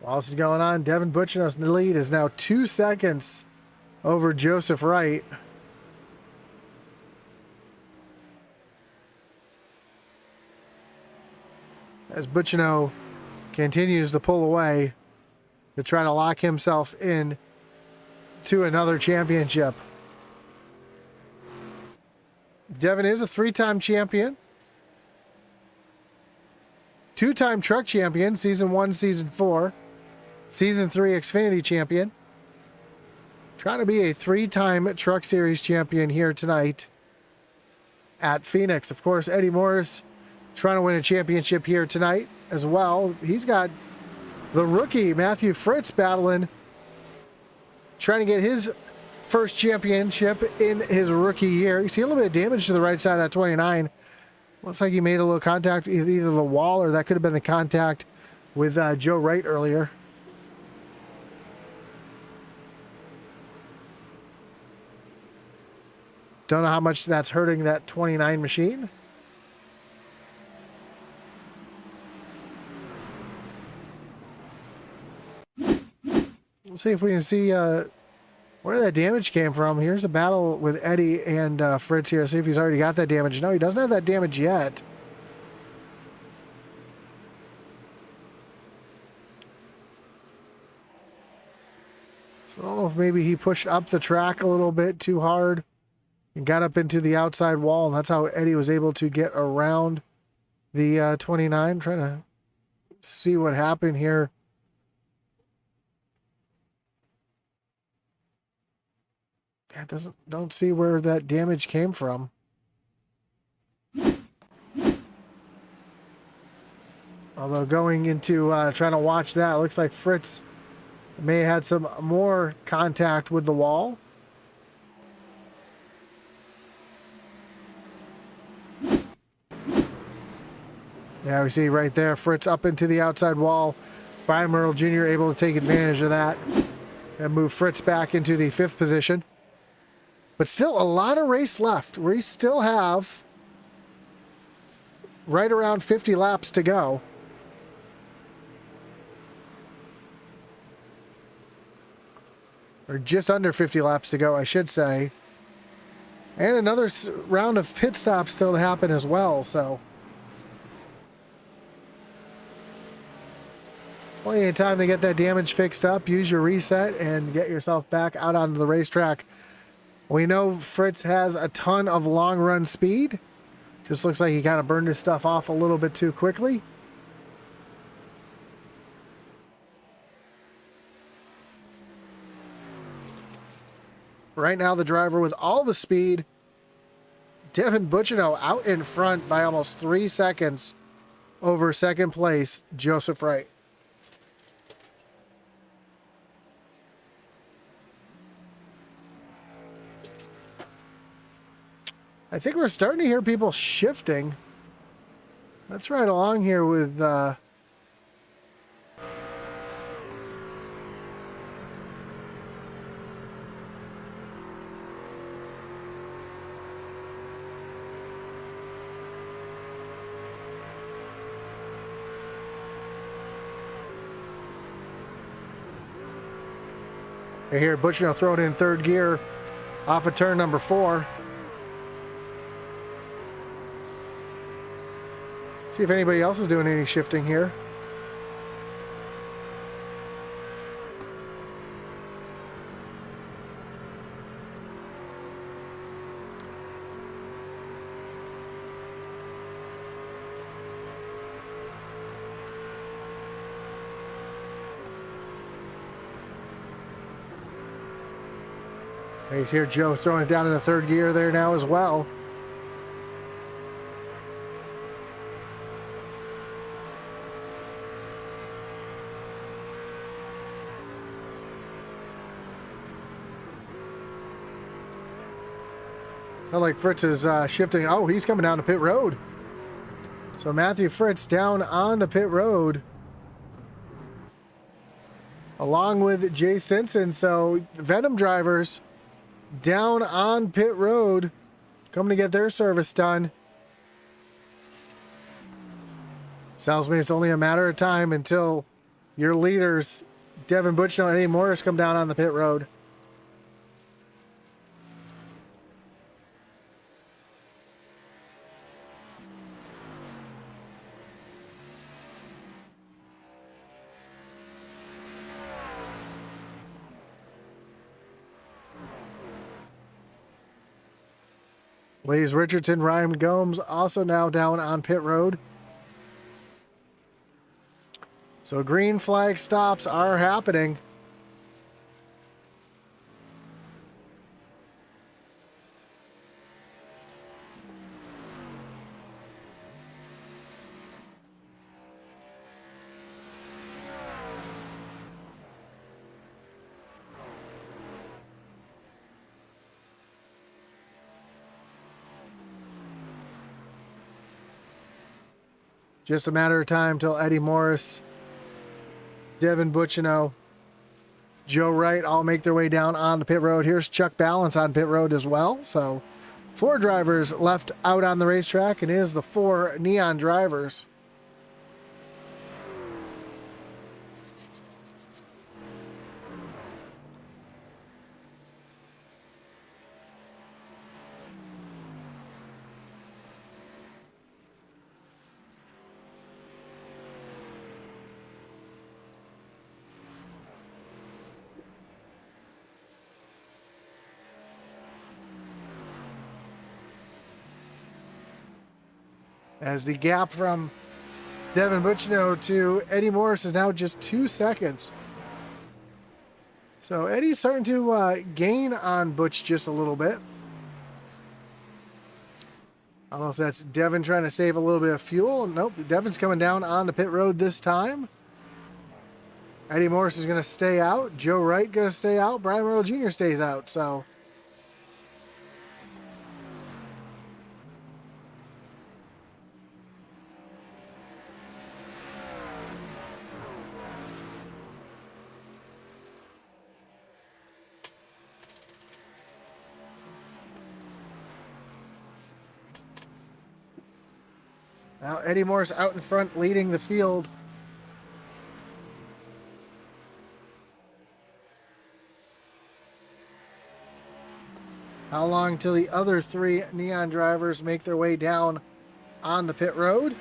While this is going on, Devin Butchino's lead is now 2 seconds over Joseph Wright. As Butchino continues to pull away to try to lock himself in to another championship. Devin is a 3-time champion. 2-time truck champion, season 1, season 4. Season 3 Xfinity champion. Trying to be a 3-time Truck Series champion here tonight at Phoenix. Of course, Eddie Morris trying to win a championship here tonight as well. He's got the rookie Mathew Fritts battling, trying to get his first championship in his rookie year. You see a little bit of damage to the right side of that 29. Looks like he made a little contact with either the wall or that could have been the contact with Joe Wright earlier. Don't know how much that's hurting that 29 machine. We'll see if we can see where that damage came from. Here's a battle with Eddie and Fritz here. See if he's already got that damage. No, he doesn't have that damage yet. So I don't know if maybe he pushed up the track a little bit too hard and got up into the outside wall, and that's how Eddie was able to get around the 29. Trying to see what happened here. Yeah, don't see where that damage came from. Although going into trying to watch that, it looks like Fritz may have had some more contact with the wall. Yeah, we see right there, Fritz up into the outside wall. Brian Merle Jr. able to take advantage of that and move Fritz back into the 5th position. But still a lot of race left. We still have right around 50 laps to go. Or just under 50 laps to go, I should say. And another round of pit stops still to happen as well, so plenty of time to get that damage fixed up, use your reset, and get yourself back out onto the racetrack. We know Fritz has a ton of long run speed. Just looks like he kind of burned his stuff off a little bit too quickly. Right now, the driver with all the speed, Devin Butchino, out in front by almost 3 seconds over second place, Joseph Wright. I think we're starting to hear people shifting. Let's ride along here with I hear Butchino throwing in 3rd gear off of turn number 4. See if anybody else is doing any shifting here. He's here, Joe throwing it down in the 3rd gear there now as well. Sounds like Fritz is shifting. Oh, he's coming down to pit road. So Mathew Fritts down on the pit road, along with Jay Stinson. So Venom drivers down on pit road, coming to get their service done. Sounds to me it's only a matter of time until your leaders, Devin Butchino and Eddie Morris, come down on the pit road. Blaze Richardson, Ryan Gomes also now down on pit road. So green flag stops are happening. Just a matter of time till Eddie Morris, Devin Butchino, Joe Wright all make their way down on the pit road. Here's Chuck Balance on pit road as well. So 4 drivers left out on the racetrack, and it is the 4 Neon drivers. as the gap from Devin Butchino to Eddie Morris is now just 2 seconds. So Eddie's starting to gain on Butch just a little bit. I don't know if that's Devin trying to save a little bit of fuel. Nope, Devin's coming down on the pit road this time. Eddie Morris is going to stay out. Joe Wright going to stay out. Brian Merle Jr. stays out. So now Eddie Morris out in front leading the field. How long till the other 3 Neon drivers make their way down on the pit road?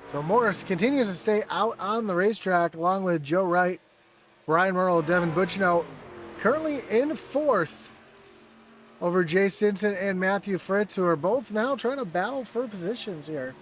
So Morris continues to stay out on the racetrack along with Joe Wright, Brian Merle, Devin Butchino, currently in 4th over Jay Stinson and Mathew Fritts, who are both now trying to battle for positions here.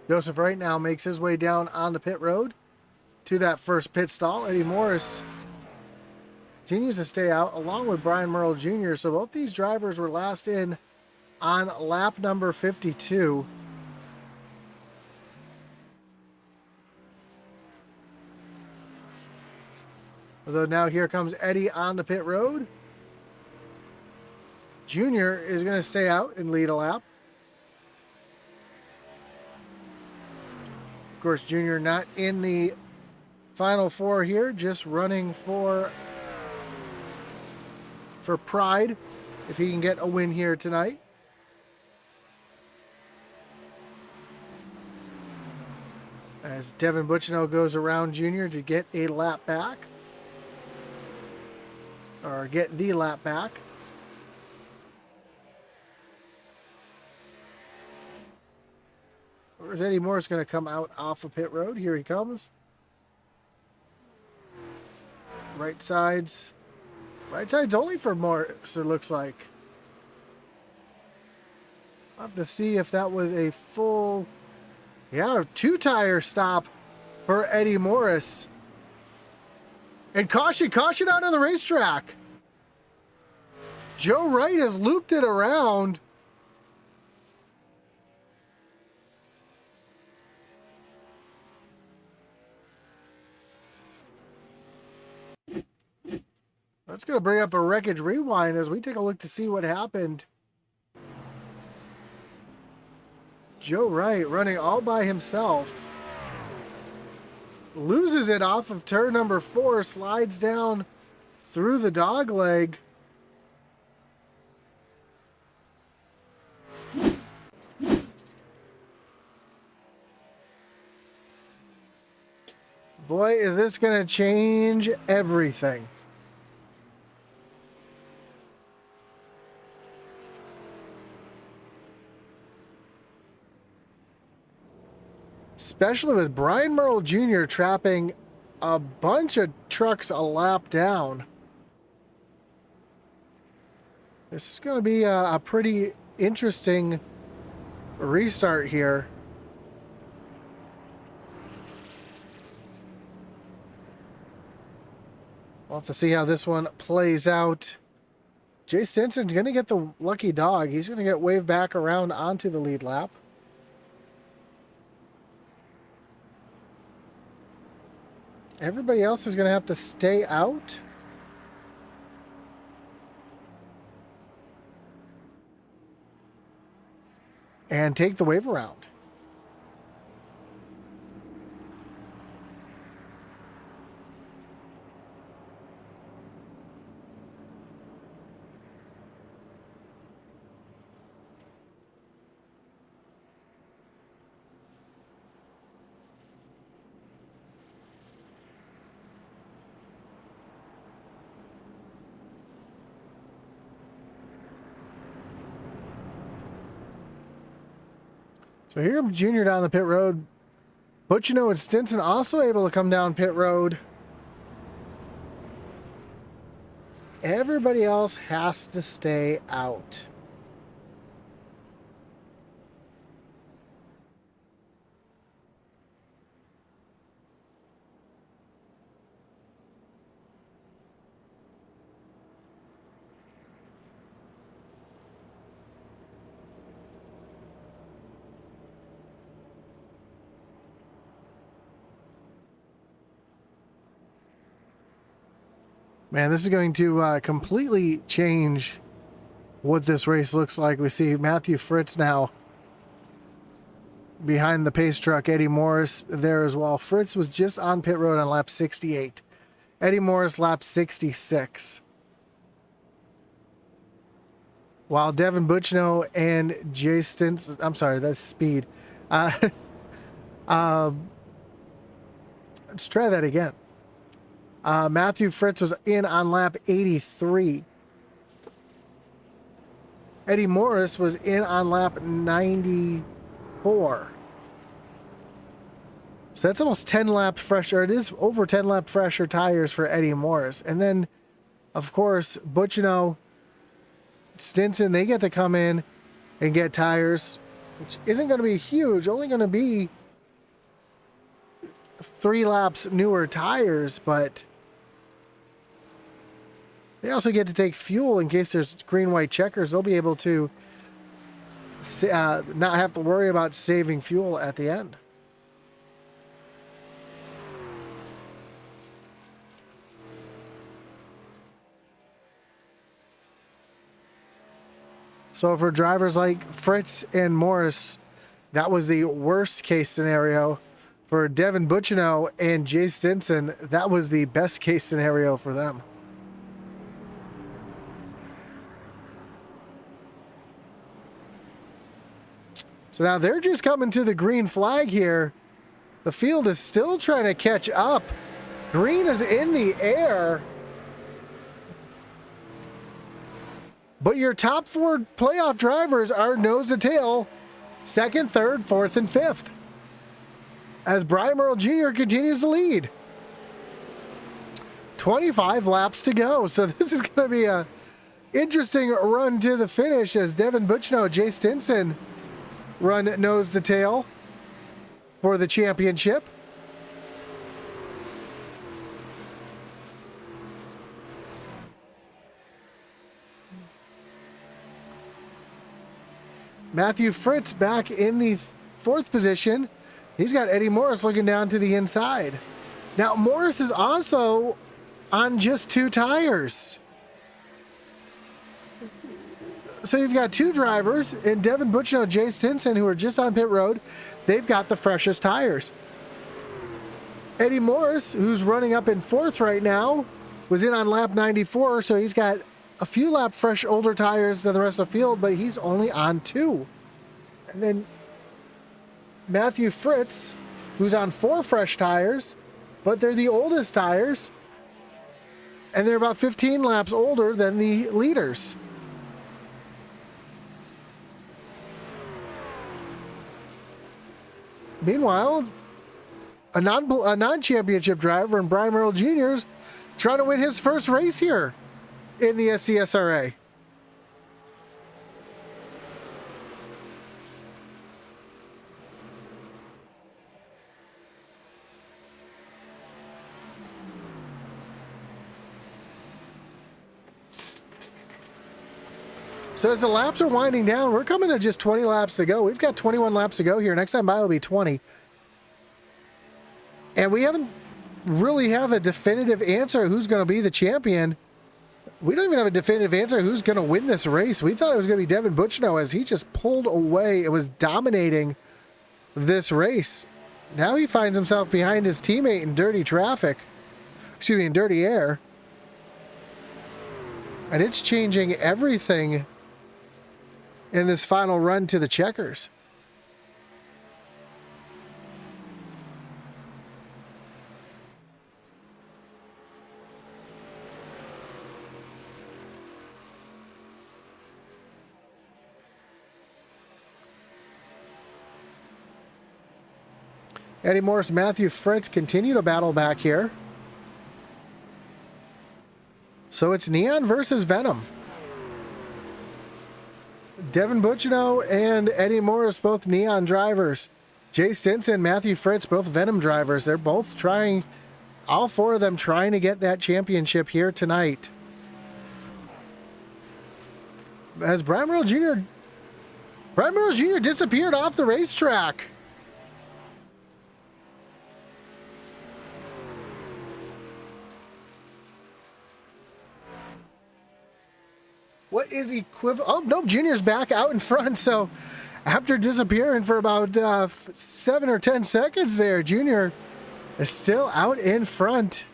Joseph Wright now makes his way down on the pit road to that first pit stall. Eddie Morris continues to stay out along with Brian Merle Jr. So both these drivers were last in on lap number 52. Although now here comes Eddie on the pit road. Junior is going to stay out and lead a lap. Of course, Junior not in the final 4 here, just running for pride if he can get a win here tonight. As Devin Butchino goes around Junior to get a lap back. Or get the lap back. Or is Eddie Morris going to come out off of pit road? Here he comes. Right side's only for Morris, it looks like. I'll have to see if that was a full, 2-tire stop for Eddie Morris. And caution out on the racetrack. Joe Wright has looped it around. That's going to bring up a wreckage rewind as we take a look to see what happened. Joe Wright running all by himself. Loses it off of turn number 4, slides down through the dog leg. Boy, is this going to change everything. especially with Brian Merle Jr. trapping a bunch of trucks a lap down. This is going to be a pretty interesting restart here. We'll have to see how this one plays out. Jay Stinson's going to get the lucky dog. He's going to get waved back around onto the lead lap. Everybody else is going to have to stay out. And take the wave around. So here comes Junior down the pit road. Butchino and Stinson also able to come down pit road. Everybody else has to stay out. Man, this is going to completely change what this race looks like. We see Mathew Fritts now behind the pace truck. Eddie Morris there as well. Fritts was just on pit road on lap 68. Eddie Morris lap 66. While Devin Butchino and Jay Stinson, I'm sorry, that's speed. Let's try that again. Mathew Fritts was in on lap 83. Eddie Morris was in on lap 94. So that's almost 10 lap fresher. It is over 10 lap fresher tires for Eddie Morris. And then, of course, Butchino, Stinson, they get to come in and get tires, which isn't going to be huge. Only going to be 3 laps newer tires, but they also get to take fuel in case there's green-white checkers. They'll be able to not have to worry about saving fuel at the end. So for drivers like Fritz and Morris, that was the worst case scenario. For Devin Butchino and Jay Stinson, that was the best case scenario for them. So now they're just coming to the green flag here. The field is still trying to catch up. Green is in the air. But your top 4 playoff drivers are nose to tail, 2nd, 3rd, 4th, and 5th. As Brian Merle Jr. continues to lead. 25 laps to go. So this is going to be a interesting run to the finish as Devin Butchino, Jay Stinson run nose to tail for the championship. Mathew Fritts back in the 4th position. He's got Eddie Morris looking down to the inside. Now, Morris is also on just 2 tires. So you've got 2 drivers, and Devin Butchino, Jay Stinson, who are just on pit road. They've got the freshest tires. Eddie Morris, who's running up in 4th right now, was in on lap 94, so he's got a few lap fresh older tires than the rest of the field, but he's only on 2. And then Mathew Fritts, who's on 4 fresh tires, but they're the oldest tires, and they're about 15 laps older than the leaders. Meanwhile, a non-championship driver and Brian Merle Jr. is trying to win his first race here in the SCSRA. So as the laps are winding down, we're coming to just 20 laps to go. We've got 21 laps to go here. Next time by will be 20. And we haven't really have a definitive answer who's going to be the champion. We don't even have a definitive answer who's going to win this race. We thought it was going to be Devin Butchino as he just pulled away. It was dominating this race. Now he finds himself behind his teammate in dirty traffic. Excuse me, in dirty air. And it's changing everything in this final run to the checkers. Eddie Morris, Mathew Fritts continue to battle back here. So it's Neon versus Venom. Devin Butchino and Eddie Morris, both Neon drivers. Jay Stinson, Mathew Fritts, both Venom drivers. They're both trying, all four of them trying to get that championship here tonight. As Brian Merle Jr. disappeared off the racetrack. What is equivalent? Oh, no, Junior's back out in front. So after disappearing for about 7 or 10 seconds there, Junior is still out in front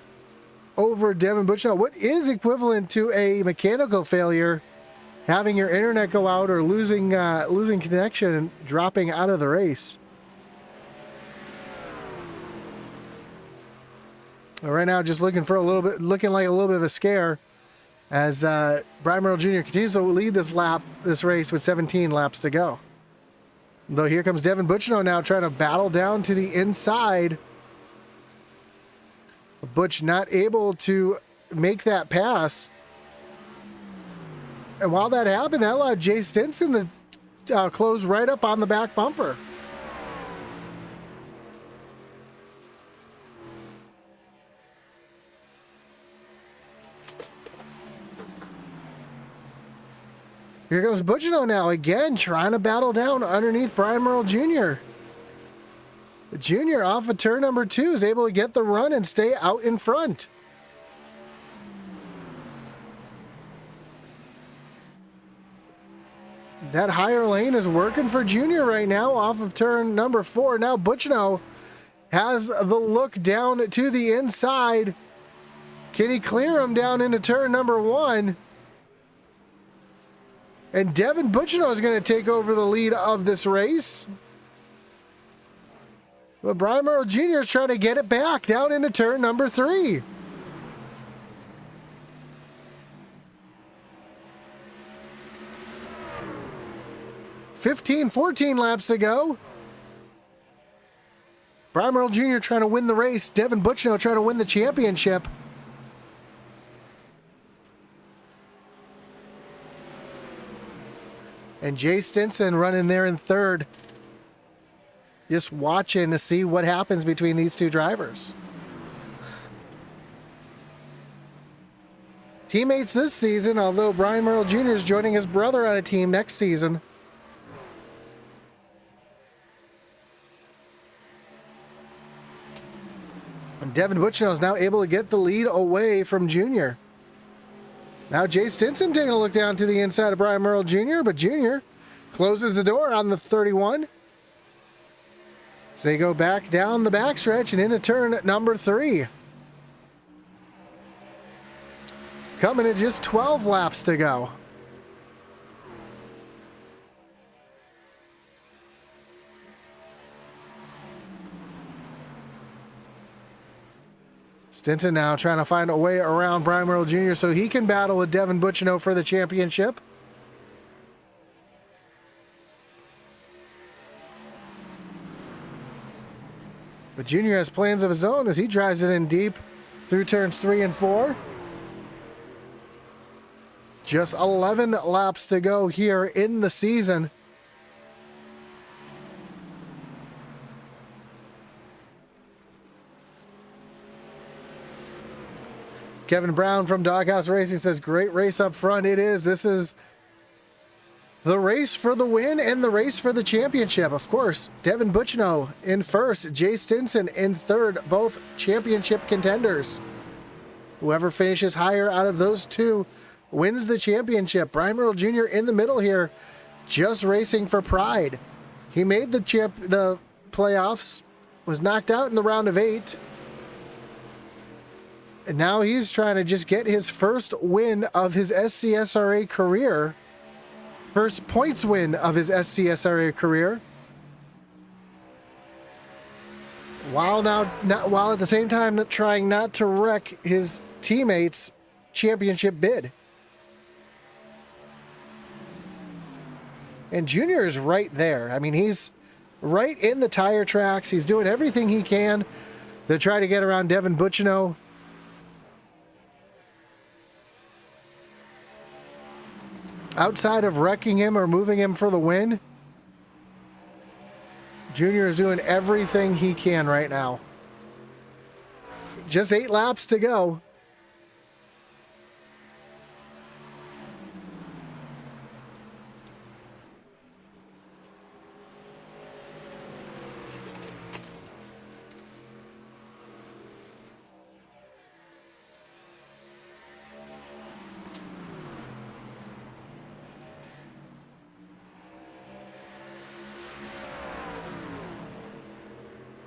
over Devin Butchino. What is equivalent to a mechanical failure, having your internet go out or losing connection and dropping out of the race? Right now, just looking like a little bit of a scare. As Brian Merle Jr. continues to lead this race with 17 laps to go. Though here comes Devin Butchino now trying to battle down to the inside. Butch not able to make that pass. And while that happened, that allowed Jay Stinson to close right up on the back bumper. Here comes Butchino now again, trying to battle down underneath Brian Merle Jr. The Junior off of turn number 2 is able to get the run and stay out in front. That higher lane is working for Junior right now off of turn number 4. Now Butchino has the look down to the inside. Can he clear him down into turn number 1? And Devin Butchino is going to take over the lead of this race. But Brian Merle Jr. is trying to get it back down into turn number 3. $14 laps to go. Brian Merle Jr. trying to win the race. Devin Butchino trying to win the championship. And Jay Stinson running there in third. Just watching to see what happens between these two drivers. Teammates this season, although Brian Merle Jr. is joining his brother on a team next season. And Devin Butchino is now able to get the lead away from Junior. Now Jay Stinson taking a look down to the inside of Brian Merle Jr., but Jr. closes the door on the 31. So they go back down the backstretch and into turn number 3. Coming at just 12 laps to go. Stinson now trying to find a way around Brian Merle Jr. so he can battle with Devin Butchino for the championship. But Junior has plans of his own as he drives it in deep through turns 3 and 4. Just 11 laps to go here in the season. Kevin Brown from Doghouse Racing says, great race up front. It is. This is the race for the win and the race for the championship. Of course, Devin Butchino in first, Jay Stinson in third, both championship contenders. Whoever finishes higher out of those two wins the championship. Brian Merle Jr. in the middle here, just racing for pride. He made the playoffs, was knocked out in the round of 8. And now he's trying to just get his first win of his SCSRA career. First points win of his SCSRA career. While at the same time trying not to wreck his teammates' championship bid. And Junior is right there. I mean, he's right in the tire tracks. He's doing everything he can to try to get around Devin Butchino. Outside of wrecking him or moving him for the win, Junior is doing everything he can right now. Just 8 laps to go.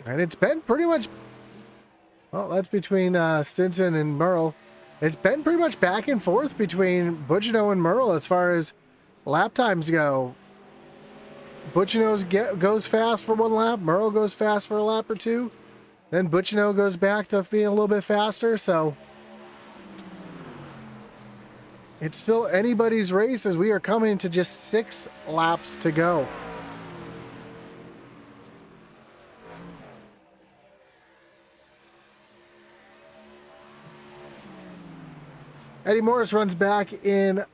And it's been pretty much, well, that's between Stinson and Merle. It's been pretty much back and forth between Butchino and Merle as far as lap times go. Butchino goes fast for 1 lap. Merle goes fast for a lap or 2. Then Butchino goes back to being a little bit faster. So it's still anybody's race as we are coming to just 6 laps to go. Eddie Morris runs back in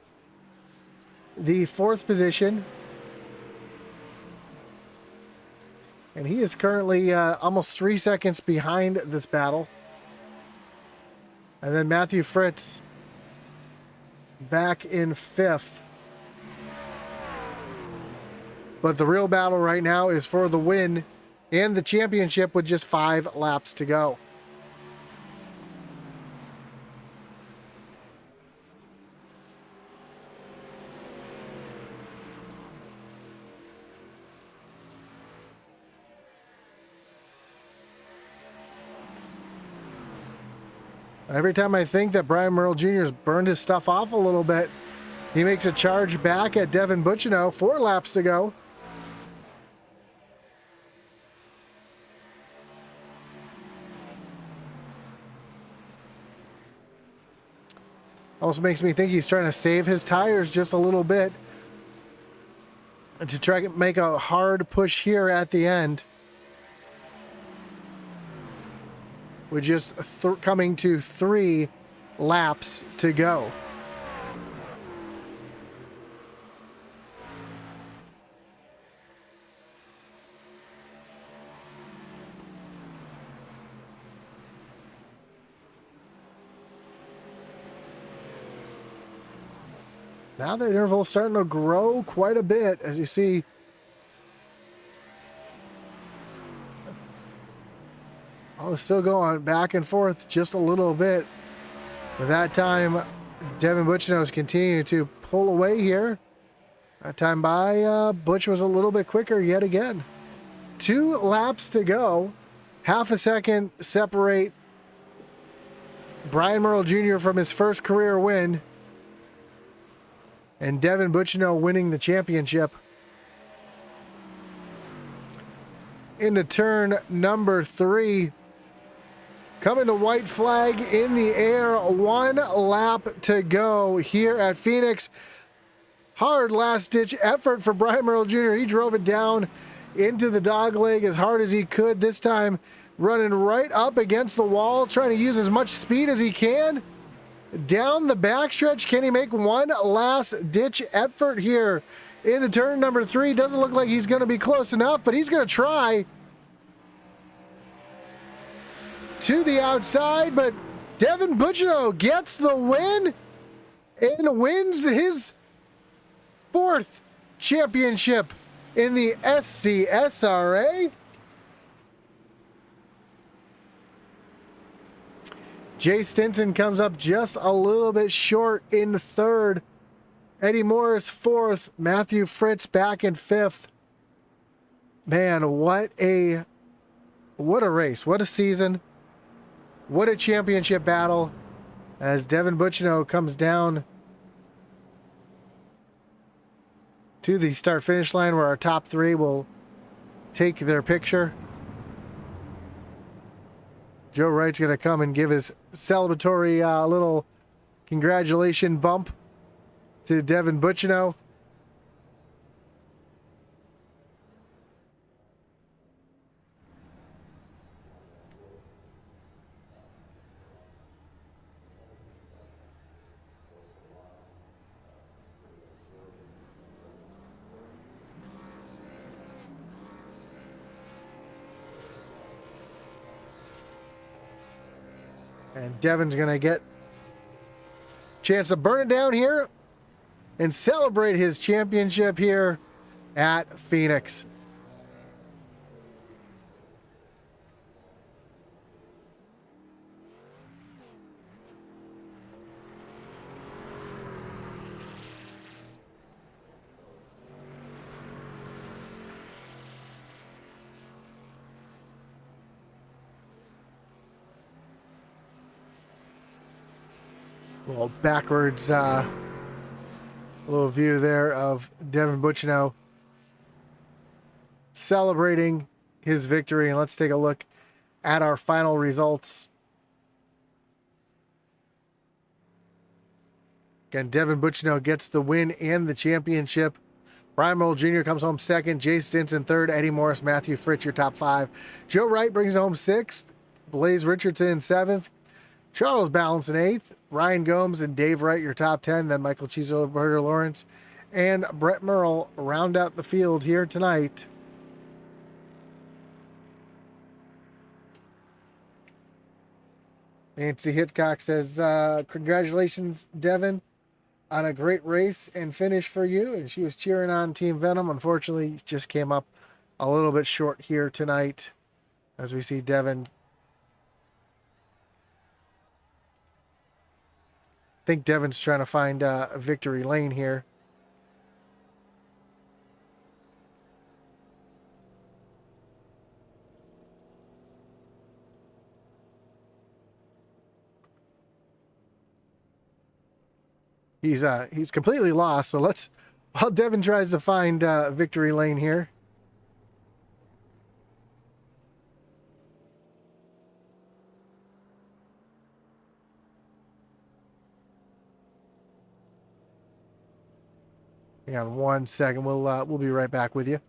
the 4th position. And he is currently almost 3 seconds behind this battle. And then Mathew Fritts back in 5th. But the real battle right now is for the win and the championship with just 5 laps to go. Every time I think that Brian Merle Jr. has burned his stuff off a little bit, he makes a charge back at Devin Butchino. 4 laps to go. Also makes me think he's trying to save his tires just a little bit to try to make a hard push here at the end. We're just coming to 3 laps to go. Now the interval is starting to grow quite a bit, as you see. Oh, it's still going back and forth just a little bit. But that time, Devin Butchino is continuing to pull away here. That time by Butch was a little bit quicker yet again. 2 laps to go. Half a second separate Brian Merle Jr. from his first career win. And Devin Butchino winning the championship. Into turn number 3. Coming to white flag in the air. 1 lap to go here at Phoenix. Hard last-ditch effort for Brian Merle Jr. He drove it down into the dog leg as hard as he could. This time, running right up against the wall, trying to use as much speed as he can. Down the backstretch, can he make one last ditch effort here in the turn number 3? Doesn't look like he's going to be close enough, but he's going to try. To the outside, but Devin Butchino gets the win and wins his 4th championship in the SCSRA. Jay Stinson comes up just a little bit short in 3rd. Eddie Morris 4th. Mathew Fritts back in 5th. Man, what a race. What a season. What a championship battle as Devin Butchino comes down to the start-finish line where our top 3 will take their picture. Joe Wright's going to come and give his celebratory little congratulation bump to Devin Butchino. And Devin's going to get a chance to burn it down here and celebrate his championship here at Phoenix. A little backwards little view there of Devin Butchino celebrating his victory. And let's take a look at our final results. Again, Devin Butchino gets the win and the championship. Brian Merle Jr. comes home 2nd. Jay Stinson 3rd. Eddie Morris, Mathew Fritts, your top 5. Joe Wright brings it home 6th. Blaze Richardson 7th. Charles Balance in 8th. Ryan Gomes and Dave Wright, your top 10. Then Michael Cheeseburger Lawrence and Brett Merle round out the field here tonight. Nancy Hitchcock says, congratulations, Devin, on a great race and finish for you. And she was cheering on Team Venom. Unfortunately, just came up a little bit short here tonight as we see Devin. I think Devin's trying to find a victory lane here. He's completely lost. So while Devin tries to find victory lane here. Hang on 1 second. We'll be right back with you.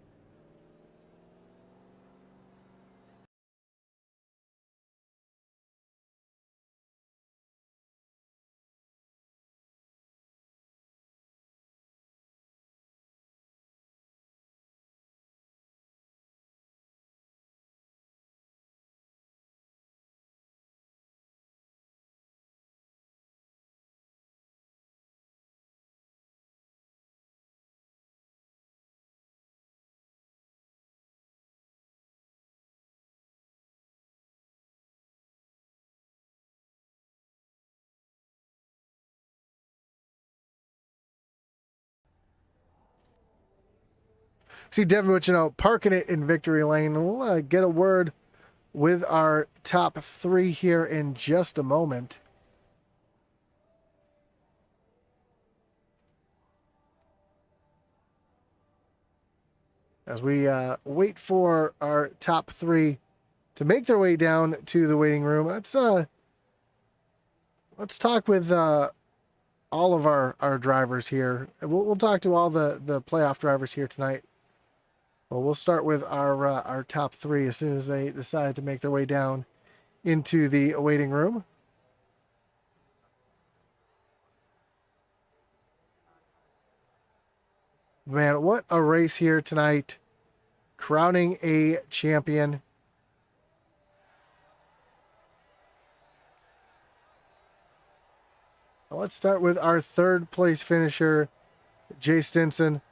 See Devin Butchino parking it in victory lane. We'll get a word with our top 3 here in just a moment. As we wait for our top 3 to make their way down to the waiting room, let's talk with all of our drivers here. We'll talk to all the playoff drivers here tonight. Well, we'll start with our top three as soon as they decide to make their way down into the waiting room. Man, what a race here tonight. Crowning a champion. Let's start with our third place finisher, Jay Stinson.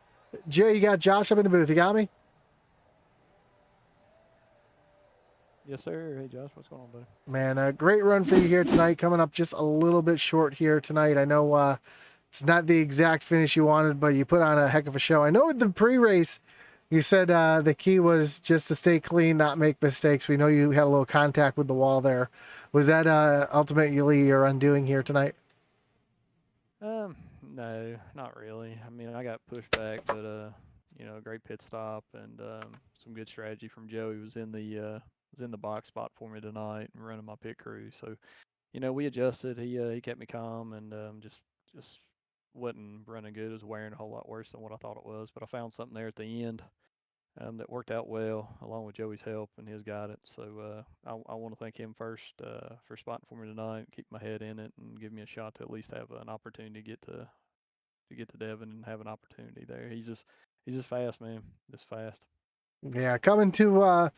Jay, you got Josh up in the booth. You got me? Yes, sir. Hey, Josh, what's going on, buddy? Man, a great run for you here tonight. Coming up just a little bit short here tonight. I know it's not the exact finish you wanted, but you put on a heck of a show. I know with the pre-race, you said the key was just to stay clean, not make mistakes. We know you had a little contact with the wall there. Was that ultimately your undoing here tonight? No, not really. I mean, I got pushed back, but a great pit stop and some good strategy from Joey was in the box spot for me tonight and running my pit crew. So, we adjusted. He kept me calm and just wasn't running good. It was wearing a whole lot worse than what I thought it was. But I found something there at the end that worked out well, along with Joey's help and his guidance. So I want to thank him first for spotting for me tonight, keep my head in it, and give me a shot to at least have an opportunity to get to Devin and have an opportunity there. He's just fast, man. Just fast. Yeah, coming to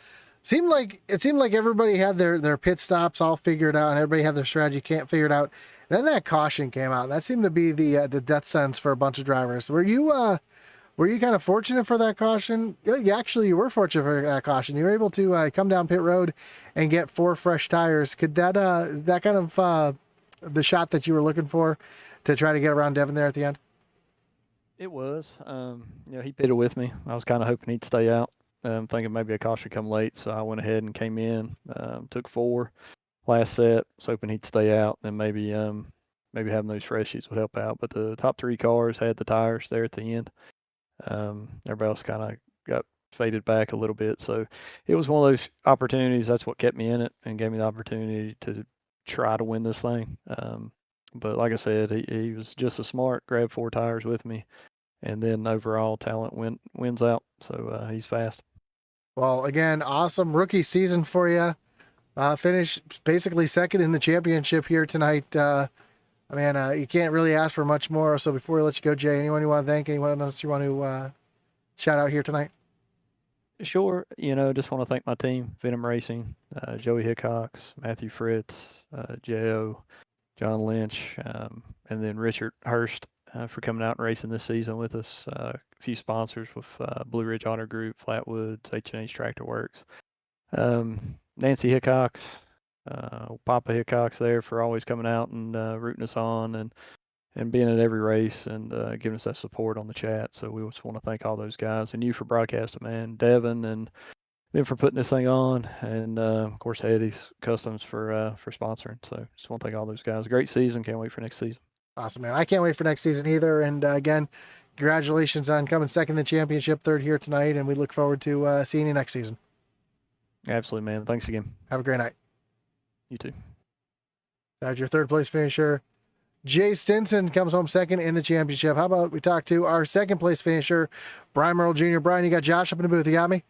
seemed like everybody had their pit stops all figured out and everybody had their strategy can't figure it out. Then that caution came out. That seemed to be the death sentence for a bunch of drivers. Were you kind of fortunate for that caution? You were fortunate for that caution. You were able to come down pit road and get 4 fresh tires. Could that kind of the shot that you were looking for to try to get around Devin there at the end? It was. He pitted with me. I was kind of hoping he'd stay out. Thinking maybe a caution come late, so I went ahead and came in. Took 4 last set. Was hoping he'd stay out, and maybe having those freshies would help out. But the top 3 cars had the tires there at the end. Everybody else kind of got faded back a little bit, so it was one of those opportunities. That's what kept me in it and gave me the opportunity to try to win this thing. But like I said, he was just as smart. Grabbed 4 tires with me, and then overall talent wins out. So he's fast. Well, again, awesome rookie season for you. Finished basically second in the championship here tonight. You can't really ask for much more. So before we let you go, Jay, anyone you want to thank? Anyone else you want to shout out here tonight? Sure. Just want to thank my team, Venom Racing, Joey Hickox, Mathew Fritts, J.O., John Lynch, and then Richard Hurst for coming out and racing this season with us. A few sponsors with Blue Ridge Auto Group, Flatwoods, H&H Tractor Works. Nancy Hickox, Papa Hickox there for always coming out and rooting us on and being at every race and giving us that support on the chat. So we just want to thank all those guys and you for broadcasting, man. Devin and them for putting this thing on, and of course Eddie's Customs for sponsoring. So just want to thank all those guys. Great season. Can't wait for next season. Awesome, man. I can't wait for next season either. And again, congratulations on coming second in the championship, third here tonight, and we look forward to seeing you next season. Absolutely, man. Thanks again. Have a great night. You too. That's your third place finisher. Jay Stinson comes home second in the championship. How about we talk to our second place finisher, Brian Merle Jr. Brian, you got Josh up in the booth. You got me?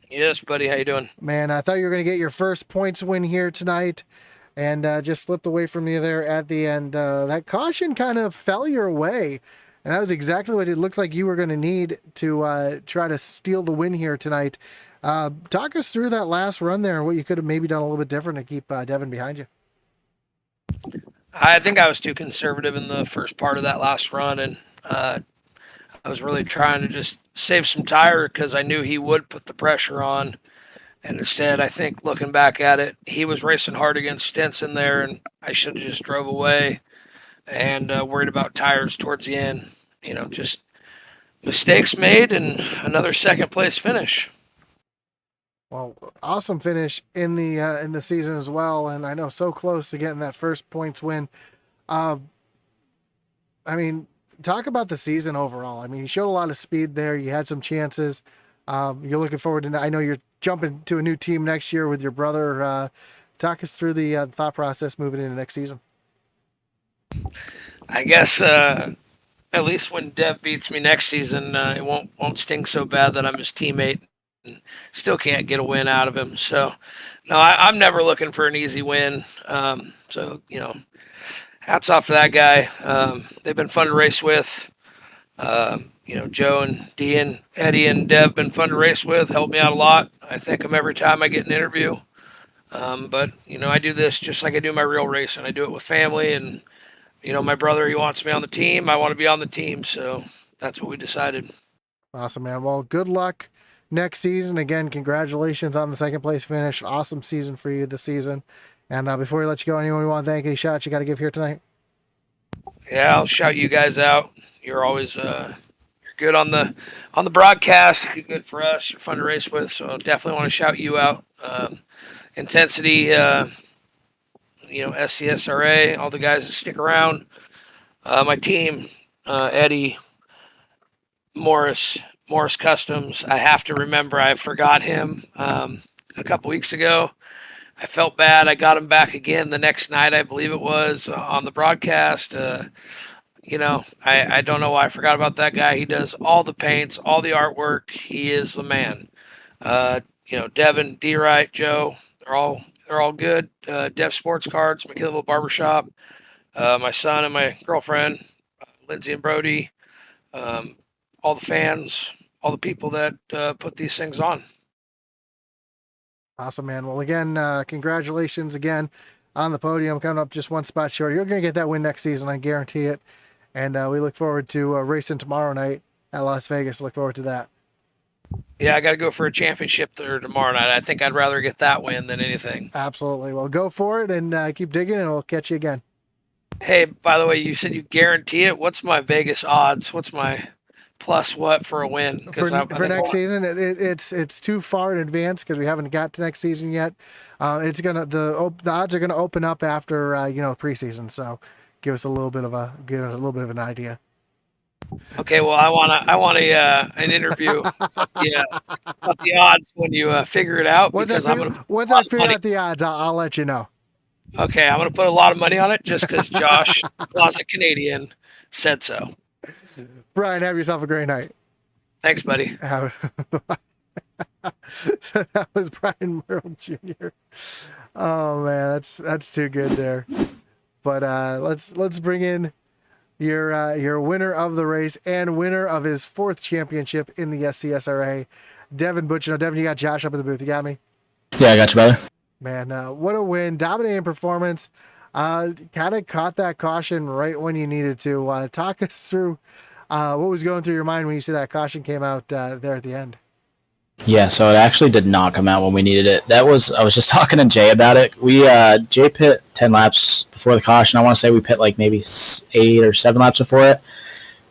Yes, buddy. How you doing? Man, I thought you were going to get your first points win here tonight and just slipped away from you there at the end. That caution kind of fell your way, and that was exactly what it looked like you were going to need to try to steal the win here tonight. Talk us through that last run there and what you could have maybe done a little bit different to keep Devin behind you. I think I was too conservative in the first part of that last run, and I was really trying to just save some tire because I knew he would put the pressure on. And instead, I think looking back at it, he was racing hard against Stinson there, and I should have just drove away and worried about tires towards the end. Just mistakes made and another second place finish. Well, awesome finish in the season as well, and I know so close to getting that first points win. Talk about the season overall. I mean, you showed a lot of speed there. You had some chances. You're looking forward to. I know you're jumping to a new team next year with your brother. Talk us through the thought process moving into next season. I guess at least when Dev beats me next season, it won't sting so bad that I'm his teammate and still can't get a win out of him. So, no, I'm never looking for an easy win. So, hats off to that guy. They've been fun to race with. Joe and Dee and Eddie and Dev been fun to race with, helped me out a lot. I thank them every time I get an interview. But I do this just like I do my real racing. I do it with family, and my brother, he wants me on the team. I want to be on the team, so that's what we decided. Awesome, man. Well, good luck next season. Again, congratulations on the second place finish. Awesome season for you this season. And before we let you go, anyone you want to thank, any shots you got to give here tonight? Yeah, I'll shout you guys out. You're always you're good on the broadcast. You're good for us. You're fun to race with, so definitely want to shout you out. Intensity, SCSRA, all the guys that stick around. My team, Eddie, Morris Customs. I have to remember I forgot him a couple weeks ago. I felt bad. I got him back again the next night, I believe it was, on the broadcast. I don't know why I forgot about that guy. He does all the paints, all the artwork. He is the man. Devin, D-Wright, Joe, they're all good. Dev Sports Cards, McKillville Barbershop, my son and my girlfriend, Lindsay and Brody, all the fans, all the people that put these things on. Awesome, man. Well, again, congratulations again on the podium, coming up just one spot short. You're going to get that win next season, I guarantee it. And we look forward to racing tomorrow night at Las Vegas. Look forward to that. Yeah, I got to go for a championship there tomorrow night. I think I'd rather get that win than anything. Absolutely. Well, go for it and keep digging, and we'll catch you again. Hey, by the way, you said you guarantee it. What's my Vegas odds? What's my plus what for a win? For next season, it's too far in advance because we haven't got to next season yet. The odds are gonna open up after preseason. So give us a little bit of an idea. Okay, well, I want an interview about the odds when you figure it out. Once I figure out the odds, I'll let you know. Okay, I'm gonna put a lot of money on it just because Josh, Closet Canadian, said so. Brian, have yourself a great night. Thanks, buddy. That was Brian Merle Jr. Oh man, that's too good there. But let's bring in your winner of the race and winner of his 4th championship in the SCSRA, Devin Butchino. Devin, you got Josh up in the booth. You got me? Yeah, I got you, brother. Man, what a win. Dominating performance. Kind of caught that caution right when you needed to. Talk us through what was going through your mind when you see that caution came out there at the end. Yeah, so it actually did not come out when we needed it. I was just talking to Jay about it. Jay pit 10 laps before the caution. I want to say we pit like maybe 8 or 7 laps before it.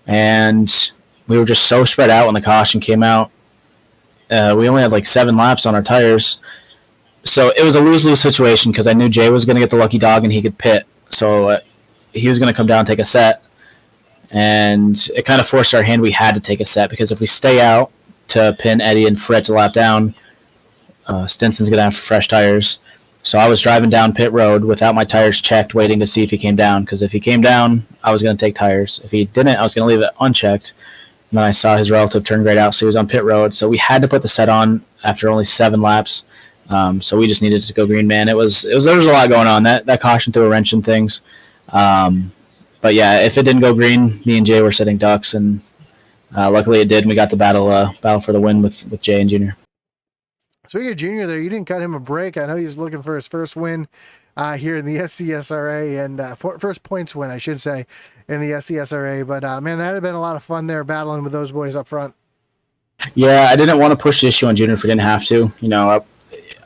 And we were just so spread out when the caution came out. We only had like 7 laps on our tires. So it was a lose-lose situation because I knew Jay was going to get the lucky dog and he could pit. So he was going to come down and take a set. And it kind of forced our hand. We had to take a set because if we stay out to pin Eddie and Fritts a lap down, Stinson's going to have fresh tires. So I was driving down pit road without my tires checked, waiting to see if he came down. Because if he came down, I was going to take tires. If he didn't, I was going to leave it unchecked. And then I saw his relative turn grayed out, so he was on pit road. So we had to put the set on after only 7 laps. So we just needed to go green, man. There was a lot going on. That caution threw a wrench in things. But yeah, if it didn't go green, me and Jay were sitting ducks, and luckily it did. And we got the battle for the win with Jay and Junior. Speaking of Junior, there, you didn't cut him a break. I know he's looking for his first win here in the SCSRA and first points win, I should say, in the SCSRA. But man, that had been a lot of fun there battling with those boys up front. Yeah, I didn't want to push the issue on Junior if we didn't have to.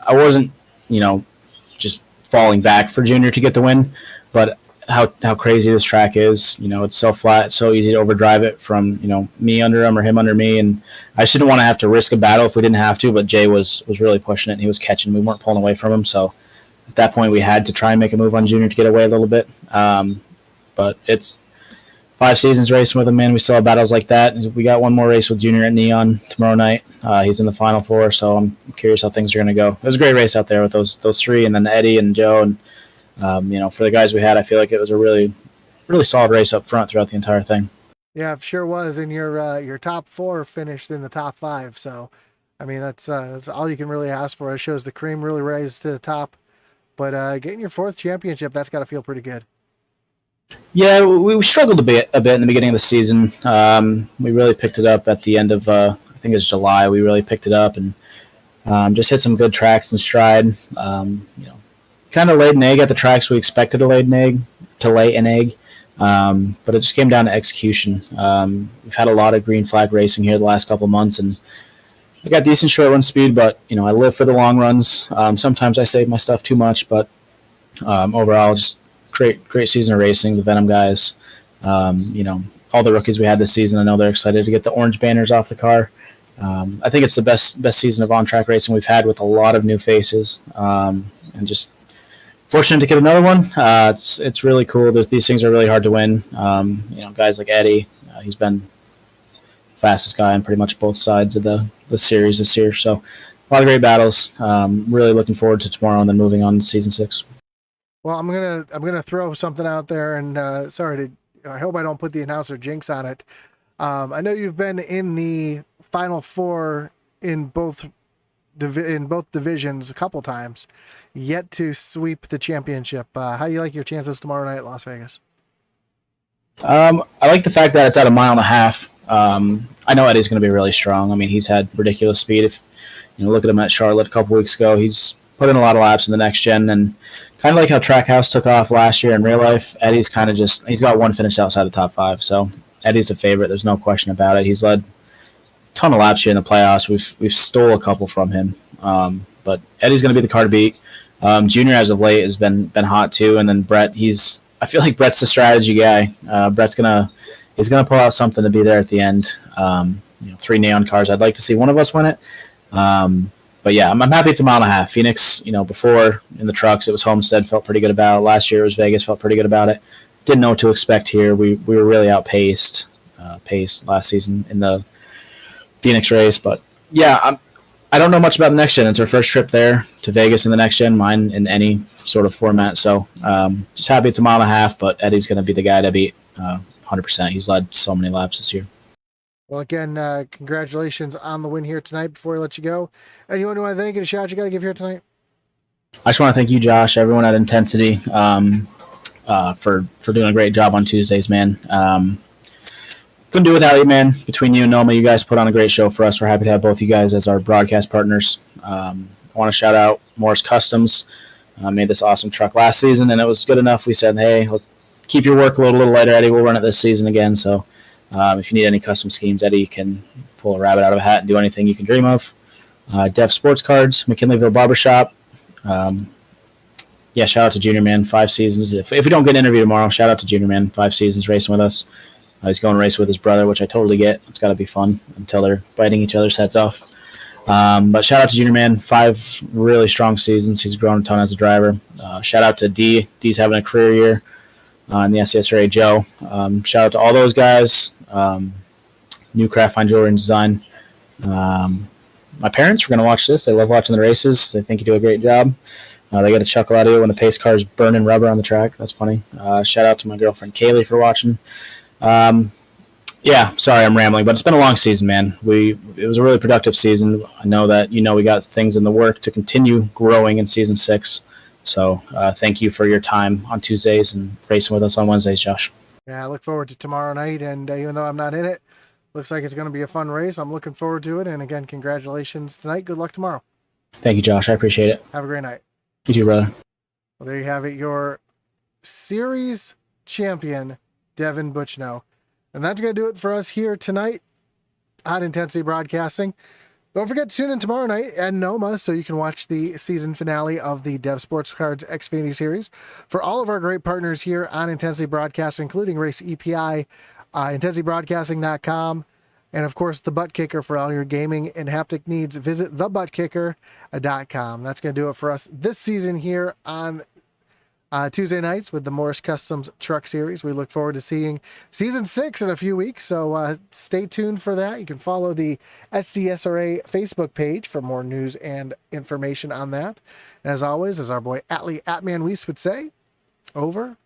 I wasn't, just falling back for Junior to get the win, but how crazy this track is. It's so flat, it's so easy to overdrive it from, me under him or him under me. And I just didn't want to have to risk a battle if we didn't have to, but Jay was really pushing it and he was catching. We weren't pulling away from him. So at that point we had to try and make a move on Junior to get away a little bit. But it's 5 seasons racing with him, man. We still have battles like that. We got one more race with Junior at Neon tomorrow night. He's in the Final Four, so I'm curious how things are going to go. It was a great race out there with those 3, and then Eddie and Joe. And, for the guys we had, I feel like it was a really, really solid race up front throughout the entire thing. Yeah, it sure was. And your top four finished in the top five. So, I mean, that's all you can really ask for. It shows the cream really rise to the top. But getting your fourth championship, that's got to feel pretty good. Yeah, we struggled a bit in the beginning of the season. We really picked it up at the end of I think it was July. We really picked it up and just hit some good tracks in stride. Kind of laid an egg at the tracks we expected to lay an egg. But it just came down to execution. We've had a lot of green flag racing here the last couple of months, and I got decent short run speed, but I live for the long runs. Sometimes I save my stuff too much, but overall, just great season of racing. The Venom guys, all the rookies we had this season. I know they're excited to get the orange banners off the car. I think it's the best season of on-track racing we've had with a lot of new faces, and just fortunate to get another one. It's really cool. These things are really hard to win. Guys like Eddie, he's been fastest guy on pretty much both sides of the series this year. So a lot of great battles. Really looking forward to tomorrow and then moving on to season 6. Well, I'm gonna throw something out there, and I hope I don't put the announcer jinx on it. I know you've been in the Final Four in both divisions a couple times, yet to sweep the championship. How do you like your chances tomorrow night at Las Vegas? I like the fact that it's at a mile and a half. I know Eddie's going to be really strong. I mean, he's had ridiculous speed. If look at him at Charlotte a couple weeks ago, he's put in a lot of laps in the next gen, and kind of like how Trackhouse took off last year in real life, Eddie's kind of he's got one finish outside the top 5. So Eddie's a favorite. There's no question about it. He's led a ton of laps here in the playoffs. We've stole a couple from him, but Eddie's going to be the car to beat. Junior as of late has been hot too, and then Brett. I feel like Brett's the strategy guy. Brett's he's gonna pull out something to be there at the end. 3 neon cars. I'd like to see one of us win it. But yeah, I'm happy it's a mile and a half. Phoenix, before in the trucks, it was Homestead, felt pretty good about it. Last year it was Vegas, felt pretty good about it. Didn't know what to expect here. We were really outpaced last season in the Phoenix race. But yeah, I don't know much about the next gen. It's our first trip there to Vegas in the next gen, mine in any sort of format. So just happy it's a mile and a half, but Eddie's going to be the guy to beat 100%. He's led so many laps this year. Well, again, congratulations on the win here tonight. Before I let you go, anyone who I thank and a shout you got to give here tonight? I just want to thank you, Josh, everyone at Intensity, for doing a great job on Tuesdays, man. Couldn't do it without you, man. Between you and Noma, you guys put on a great show for us. We're happy to have both you guys as our broadcast partners. I want to shout out Morris Customs. Made this awesome truck last season, and it was good enough. We said, hey, we'll keep your workload a little lighter, Eddie. We'll run it this season again. So if you need any custom schemes, Eddie can pull a rabbit out of a hat and do anything you can dream of. Dev Sports Cards, McKinleyville Barbershop. Shout out to Junior Man, 5 seasons. If we don't get an interview tomorrow, shout out to Junior Man, 5 seasons racing with us. He's going to race with his brother, which I totally get. It's got to be fun until they're biting each other's heads off. But shout out to Junior Man, 5 really strong seasons. He's grown a ton as a driver. Shout out to D. D's having a career year in the SCSRA. Joe. Shout out to all those guys. New Craft Fine Jewelry and Design. My parents were going to watch this. They love watching the races. They think you do a great job. They get a chuckle out of it when the pace car's burning rubber on the track. That's funny. Shout out to my girlfriend Kaylee for watching. Sorry I'm rambling, but it's been a long season, man. It was a really productive season. I know that we got things in the work to continue growing in season 6. So thank you for your time on Tuesdays and racing with us on Wednesdays, Josh. Yeah, I look forward to tomorrow night, and even though I'm not in it, looks like it's going to be a fun race. I'm looking forward to it, and again, congratulations tonight. Good luck tomorrow. Thank you, Josh. I appreciate it. Have a great night. You too, brother. Well, there you have it, your series champion, Devin Butchino. And that's going to do it for us here tonight on Intensity Broadcasting. Don't forget to tune in tomorrow night at Noma so you can watch the season finale of the Dev Sports Cards Xfinity Series. For all of our great partners here on Intensity Broadcasting, including Race EPI, IntensityBroadcasting.com, and of course the Butt Kicker for all your gaming and haptic needs. Visit thebuttkicker.com. That's going to do it for us this season here on Tuesday nights with the Morris Customs Truck Series. We look forward to seeing season 6 in a few weeks, so stay tuned for that. You can follow the SCSRA Facebook page for more news and information on that. As always, as our boy Atman Weiss would say, over